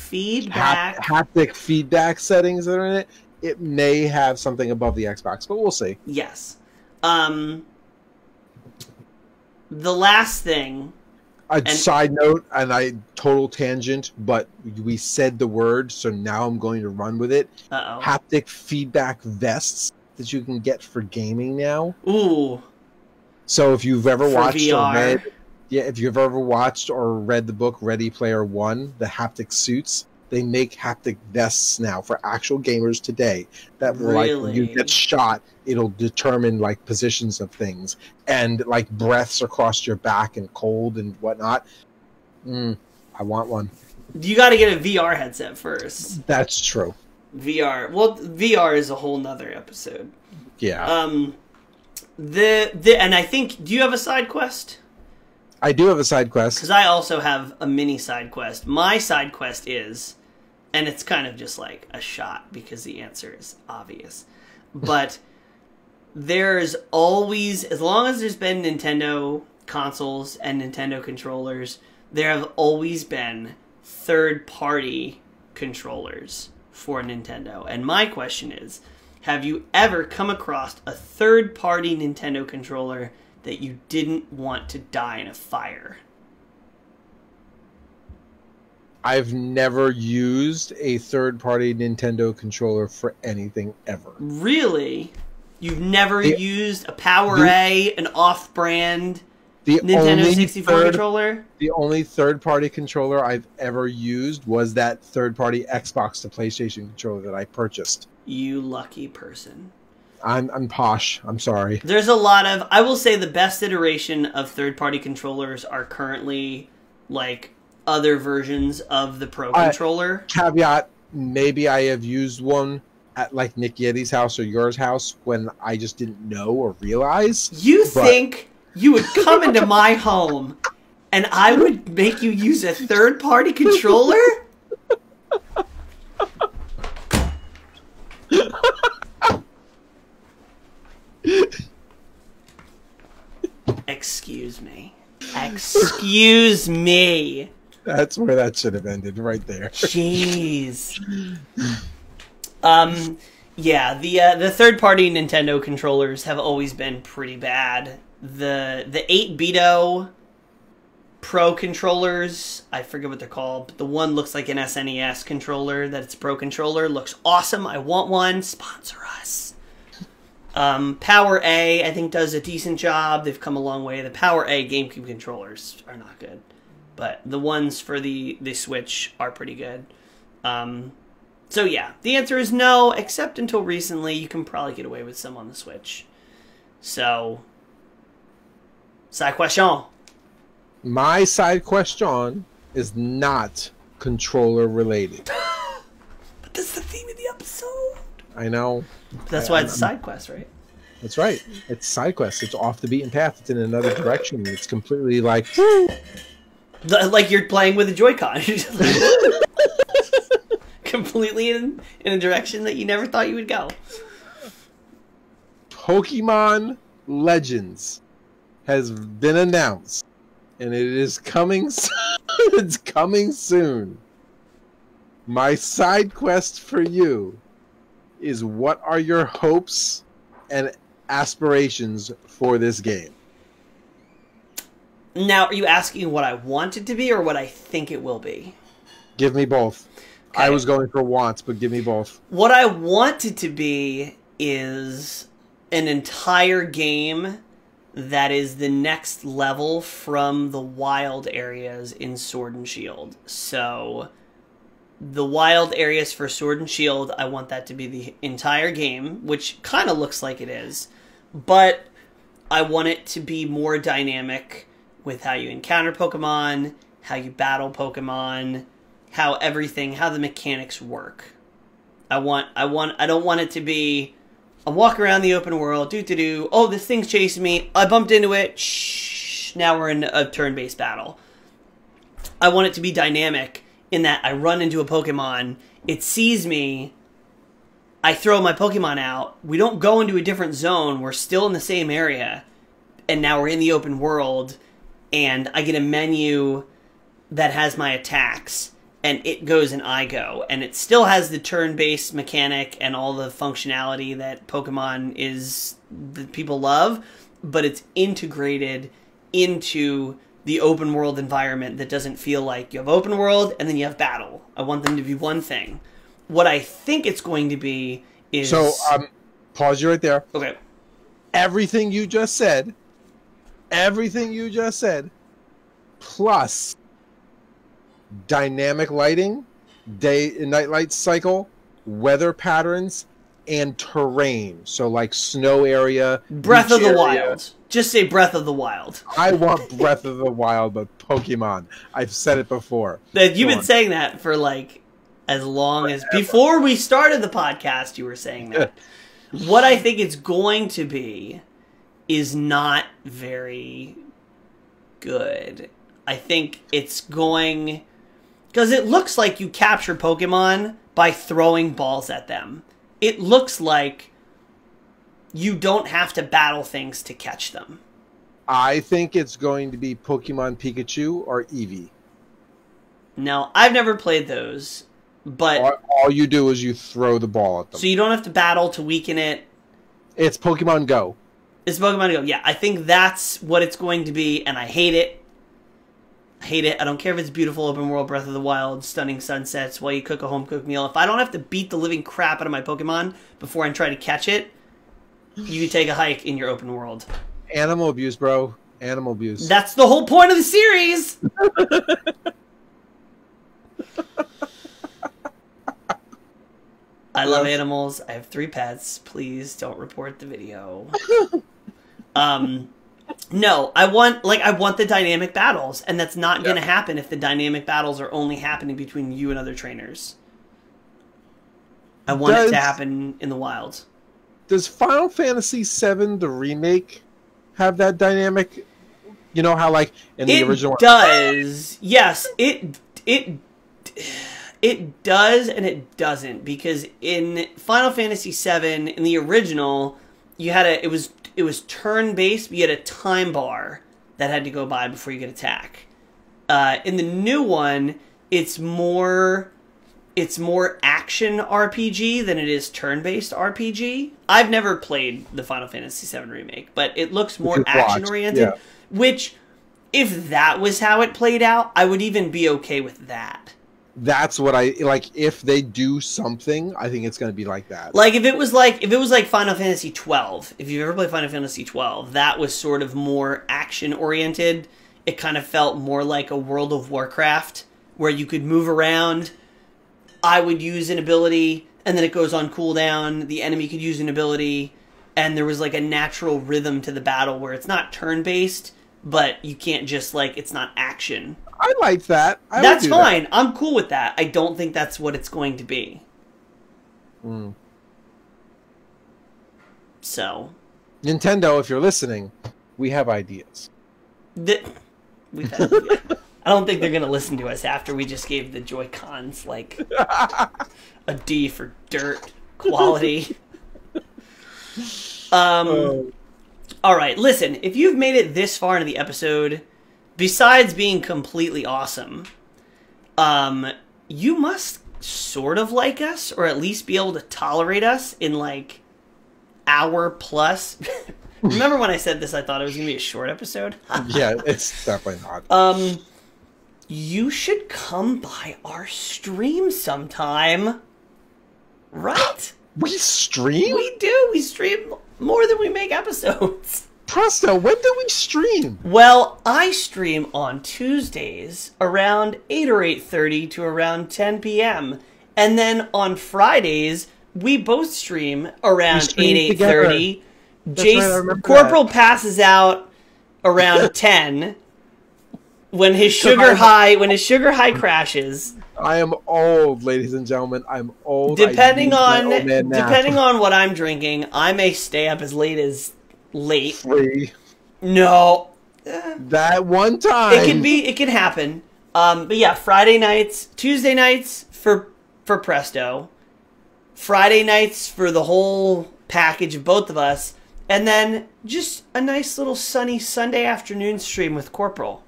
Speaker 2: feedback settings that are in it, it may have something above the Xbox, but we'll see.
Speaker 1: Yes. The last thing.
Speaker 2: Side note, and total tangent, but we said the word, so now I'm going to run with it. Haptic feedback vests that you can get for gaming now.
Speaker 1: Ooh.
Speaker 2: So if you've ever watched
Speaker 1: VR.
Speaker 2: if you've ever watched or read the book Ready Player One, the haptic suits, they make haptic vests now for actual gamers today. That like when you get shot, it'll determine like positions of things and like breaths across your back and cold and whatnot. I want one.
Speaker 1: You got to get a VR headset first.
Speaker 2: That's true.
Speaker 1: VR. Well, VR is a whole nother episode.
Speaker 2: Yeah.
Speaker 1: And I think, do you have a side quest?
Speaker 2: I do have a side quest.
Speaker 1: Because I also have a mini side quest. My side quest is, and it's kind of just like a shot because the answer is obvious, but there's always, as long as there's been Nintendo consoles and Nintendo controllers, there have always been third-party controllers for Nintendo. And my question is, have you ever come across a third-party Nintendo controller that you didn't want to die in a fire?
Speaker 2: I've never used a third-party Nintendo controller for anything ever.
Speaker 1: Really? You've never used a PowerA, an off-brand Nintendo 64 controller?
Speaker 2: The only third-party controller I've ever used was that third-party Xbox to PlayStation controller that I purchased.
Speaker 1: You lucky person.
Speaker 2: I'm posh. I'm sorry.
Speaker 1: There's a lot of... I will say the best iteration of third-party controllers are currently, like, other versions of the Pro controller.
Speaker 2: Caveat, maybe I have used one at, like, Nick Yeti's house or yours house when I just didn't know or realize.
Speaker 1: You think you would come into my home and I would make you use a third-party controller? Excuse me. Excuse me.
Speaker 2: That's where that should have ended, right there.
Speaker 1: Jeez. Yeah, the third-party Nintendo controllers have always been pretty bad. The 8-bito Pro controllers, I forget what they're called, but the one looks like an SNES controller, that it's a Pro controller, looks awesome. I want one. Sponsor us. PowerA, I think, does a decent job. They've come a long way. The PowerA GameCube controllers are not good, but the ones for the Switch are pretty good. So yeah, the answer is no, except until recently. You can probably get away with some on the Switch. So, side question.
Speaker 2: My side question is not controller related.
Speaker 1: But that's the theme of the episode.
Speaker 2: I know.
Speaker 1: That's why it's a side quest, right?
Speaker 2: That's right. It's side quest. It's off the beaten path. It's in another direction. It's completely like...
Speaker 1: like you're playing with a Joy-Con. Completely in a direction that you never thought you would go.
Speaker 2: Pokemon Legends has been announced, and it is coming soon. It's coming soon. My side quest for you is what are your hopes and aspirations for this game?
Speaker 1: Now, are you asking what I want it to be or what I think it will be?
Speaker 2: Give me both.
Speaker 1: Okay.
Speaker 2: I was going for wants, but give me both.
Speaker 1: What I want it to be is an entire game that is the next level from the wild areas in Sword and Shield. So, the wild areas for Sword and Shield, I want that to be the entire game, which kind of looks like it is. But I want it to be more dynamic with how you encounter Pokemon, how you battle Pokemon, how the mechanics work. I don't want it to be, I'm walking around the open world, oh, this thing's chasing me, I bumped into it, shh, now we're in a turn-based battle. I want it to be dynamic in that I run into a Pokemon, it sees me, I throw my Pokemon out, we don't go into a different zone, we're still in the same area, and now we're in the open world, and I get a menu that has my attacks, and it goes and I go. And it still has the turn-based mechanic and all the functionality that Pokemon that people love, but it's integrated into the open world environment that doesn't feel like you have open world and then you have battle. I want them to be one thing. What I think it's going to be is...
Speaker 2: So, pause you right there.
Speaker 1: Okay.
Speaker 2: Everything you just said, plus dynamic lighting, day and night light cycle, weather patterns, and terrain. So like snow area,
Speaker 1: Breath of the
Speaker 2: area.
Speaker 1: Wild. Just say Breath of the Wild.
Speaker 2: I want Breath of the Wild, but Pokemon. I've said it before.
Speaker 1: You've been saying that for like as long as before we started the podcast. You were saying that. What I think it's going to be is not very good. I think it's going... Because it looks like you capture Pokemon by throwing balls at them. It looks like you don't have to battle things to catch them.
Speaker 2: I think it's going to be Pokemon Pikachu or Eevee.
Speaker 1: No, I've never played those, but...
Speaker 2: All you do is you throw the ball at them.
Speaker 1: So you don't have to battle to weaken it.
Speaker 2: It's Pokemon Go.
Speaker 1: It's Pokemon Go. Yeah, I think that's what it's going to be, and I hate it. I hate it. I don't care if it's beautiful open world, Breath of the Wild, stunning sunsets, while you cook a home-cooked meal. If I don't have to beat the living crap out of my Pokemon before I try to catch it, you can take a hike in your open world.
Speaker 2: Animal abuse, bro. Animal abuse.
Speaker 1: That's the whole point of the series! I love animals. I have 3 pets. Please don't report the video. No, I want the dynamic battles, and that's not going to happen if the dynamic battles are only happening between you and other trainers. I want it to happen in the wild.
Speaker 2: Does Final Fantasy VII, the remake, have that dynamic? You know how, like, in the original...
Speaker 1: It does. Yes, it does and it doesn't, because in Final Fantasy VII, in the original, you had it was turn-based, but you had a time bar that had to go by before you could attack. In the new one, it's more action RPG than it is turn-based RPG. I've never played the Final Fantasy VII remake, but it looks more action-oriented, which, if that was how it played out, I would even be okay with that.
Speaker 2: That's what I like. If they do something, I think it's going to be like that.
Speaker 1: Like if it was like Final Fantasy 12. If you've ever played Final Fantasy 12, that was sort of more action oriented. It kind of felt more like a World of Warcraft where you could move around. I would use an ability and then it goes on cooldown. The enemy could use an ability and there was like a natural rhythm to the battle where it's not turn based, but you can't just like it's not action.
Speaker 2: I like that.
Speaker 1: That's fine. I'm cool with that. I don't think that's what it's going to be. So.
Speaker 2: Nintendo, if you're listening, we have ideas.
Speaker 1: We've had ideas. I don't think they're going to listen to us after we just gave the Joycons, like, a D for dirt quality. All right, listen. If you've made it this far into the episode... Besides being completely awesome, you must sort of like us, or at least be able to tolerate us in like hour plus. Remember when I said this, I thought it was going to be a short episode?
Speaker 2: Yeah, it's definitely not.
Speaker 1: You should come by our stream sometime. Right?
Speaker 2: We stream?
Speaker 1: We do. We stream more than we make episodes.
Speaker 2: Presto, when do we stream?
Speaker 1: Well, I stream on Tuesdays around 8 or 8:30 to around 10 p.m. And then on Fridays, we both stream around 8, 8:30.
Speaker 2: Right,
Speaker 1: Corporal passes out around 10 when his sugar high crashes.
Speaker 2: I am old, ladies and gentlemen. I'm old.
Speaker 1: Depending on what I'm drinking, I may stay up as late as late.
Speaker 2: 3.
Speaker 1: No.
Speaker 2: That one time.
Speaker 1: It can happen. But yeah, Friday nights, Tuesday nights for Presto. Friday nights for the whole package of both of us. And then just a nice little sunny Sunday afternoon stream with Corporal.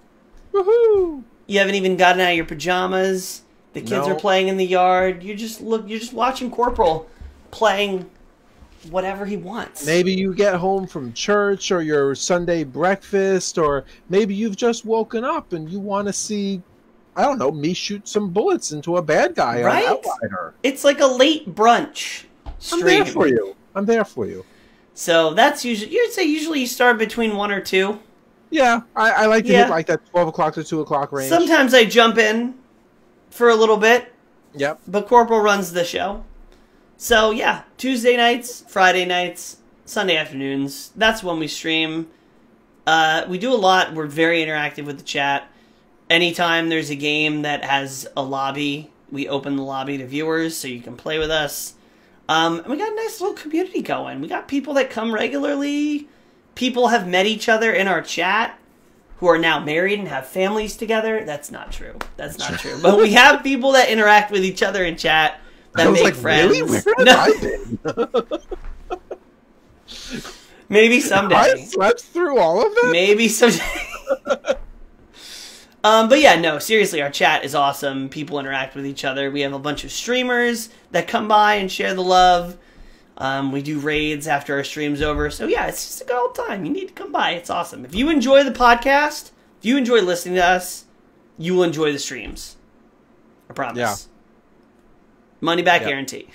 Speaker 2: Woohoo!
Speaker 1: You haven't even gotten out of your pajamas. The kids are playing in the yard. You're just watching Corporal playing whatever he wants.
Speaker 2: Maybe you get home from church or your Sunday breakfast, or maybe you've just woken up and you want to see, I don't know, me shoot some bullets into a bad guy on Outliner.
Speaker 1: It's like a late brunch stream.
Speaker 2: I'm there for you. I'm there for you.
Speaker 1: So that's usually you start between 1 or 2.
Speaker 2: Yeah, I like to hit like that 12 o'clock to 2 o'clock range.
Speaker 1: Sometimes I jump in for a little bit.
Speaker 2: Yep.
Speaker 1: But Corporal runs the show. So yeah, Tuesday nights, Friday nights, Sunday afternoons. That's when we stream. We do a lot. We're very interactive with the chat. Anytime there's a game that has a lobby, we open the lobby to viewers so you can play with us. And we got a nice little community going. We got people that come regularly. People have met each other in our chat who are now married and have families together. That's not true. That's not true. But we have people that interact with each other in chat that make friends. Really? Where have I been? Maybe someday.
Speaker 2: I slept through all of them?
Speaker 1: Maybe someday. But yeah, no, seriously, our chat is awesome. People interact with each other. We have a bunch of streamers that come by and share the love. We do raids after our stream's over. So yeah, it's just a good old time. You need to come by. It's awesome. If you enjoy the podcast, if you enjoy listening to us, you will enjoy the streams. I promise. Yeah. Money back guarantee.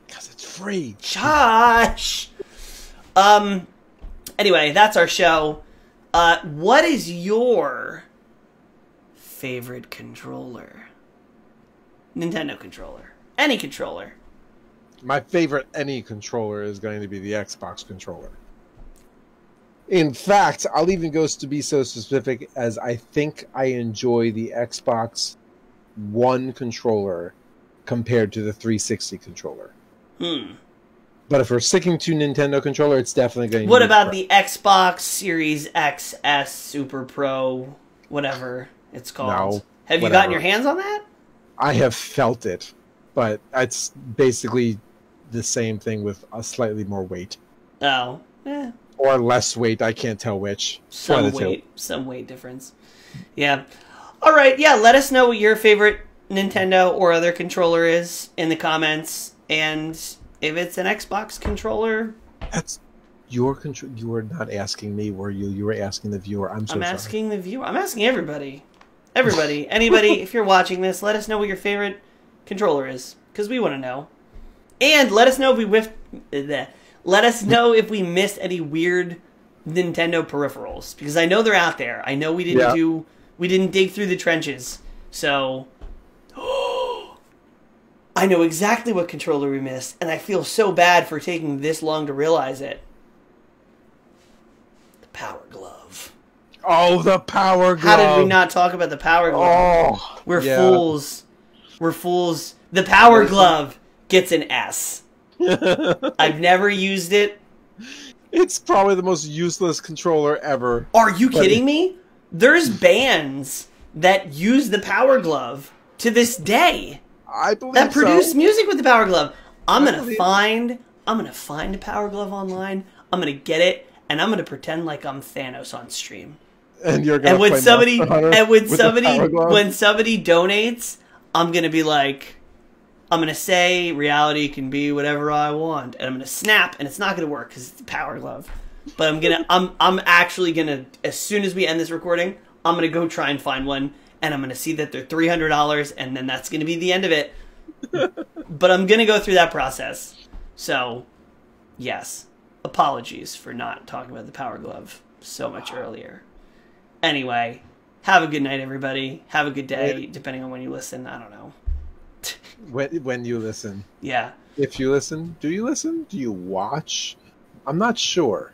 Speaker 2: Because it's free.
Speaker 1: Josh! Anyway, that's our show. What is your favorite controller? Nintendo controller. Any controller.
Speaker 2: My favorite any controller is going to be the Xbox controller. In fact, I'll even go to be so specific as I think I enjoy the Xbox One controller compared to the 360 controller. But if we're sticking to Nintendo controller, it's definitely going to be...
Speaker 1: What about the Xbox Series XS Super Pro, whatever it's called?
Speaker 2: No.
Speaker 1: Have you gotten your hands on that?
Speaker 2: I have felt it, but it's basically the same thing with a slightly more weight.
Speaker 1: Oh. Eh.
Speaker 2: Or less weight, I can't tell which.
Speaker 1: Some weight difference. Yeah. Alright, yeah, let us know what your favorite Nintendo or other controller is in the comments, and... if it's an Xbox controller...
Speaker 2: That's your control. You were not asking me, were you? You were asking the viewer. I'm sorry.
Speaker 1: I'm asking the viewer. I'm asking everybody. Everybody. Anybody, if you're watching this, let us know what your favorite controller is. Because we want to know. And let us know if we let us know if we missed any weird Nintendo peripherals. Because I know they're out there. I know we didn't dig through the trenches. So... I know exactly what controller we missed, and I feel so bad for taking this long to realize it. The Power Glove.
Speaker 2: Oh, the Power Glove.
Speaker 1: How did we not talk about the Power Glove?
Speaker 2: Oh,
Speaker 1: We're fools. We're fools. The Power Glove gets an S. I've never used it.
Speaker 2: It's probably the most useless controller ever.
Speaker 1: Are you kidding me? There's bands that use the Power Glove to this day.
Speaker 2: I believe
Speaker 1: that produce music with the Power Glove. I'm gonna find a Power Glove online. I'm gonna get it, and I'm gonna pretend like I'm Thanos on stream.
Speaker 2: And you're gonna
Speaker 1: when somebody donates, I'm going to be like, I'm going to say reality can be whatever I want. And I'm going to snap, and it's not going to work because it's a power glove. But I'm actually going to, as soon as we end this recording, I'm going to go try and find one. And I'm going to see that they're $300, and then that's going to be the end of it. But I'm going to go through that process. So, yes. Apologies for not talking about the Power Glove so much earlier. Anyway, have a good night, everybody. Have a good day, depending on when you listen. I don't know.
Speaker 2: When you listen.
Speaker 1: Yeah.
Speaker 2: If you listen. Do you listen? Do you watch? I'm not sure.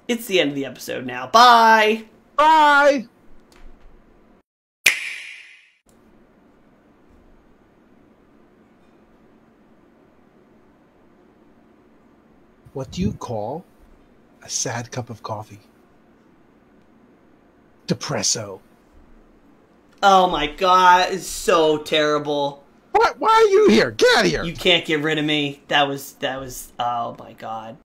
Speaker 1: It's the end of the episode now. Bye!
Speaker 2: Bye! What do you call a sad cup of coffee? Depresso.
Speaker 1: Oh my god, it's so terrible.
Speaker 2: What? Why are you here? Get out of here!
Speaker 1: You can't get rid of me. That was, oh my god.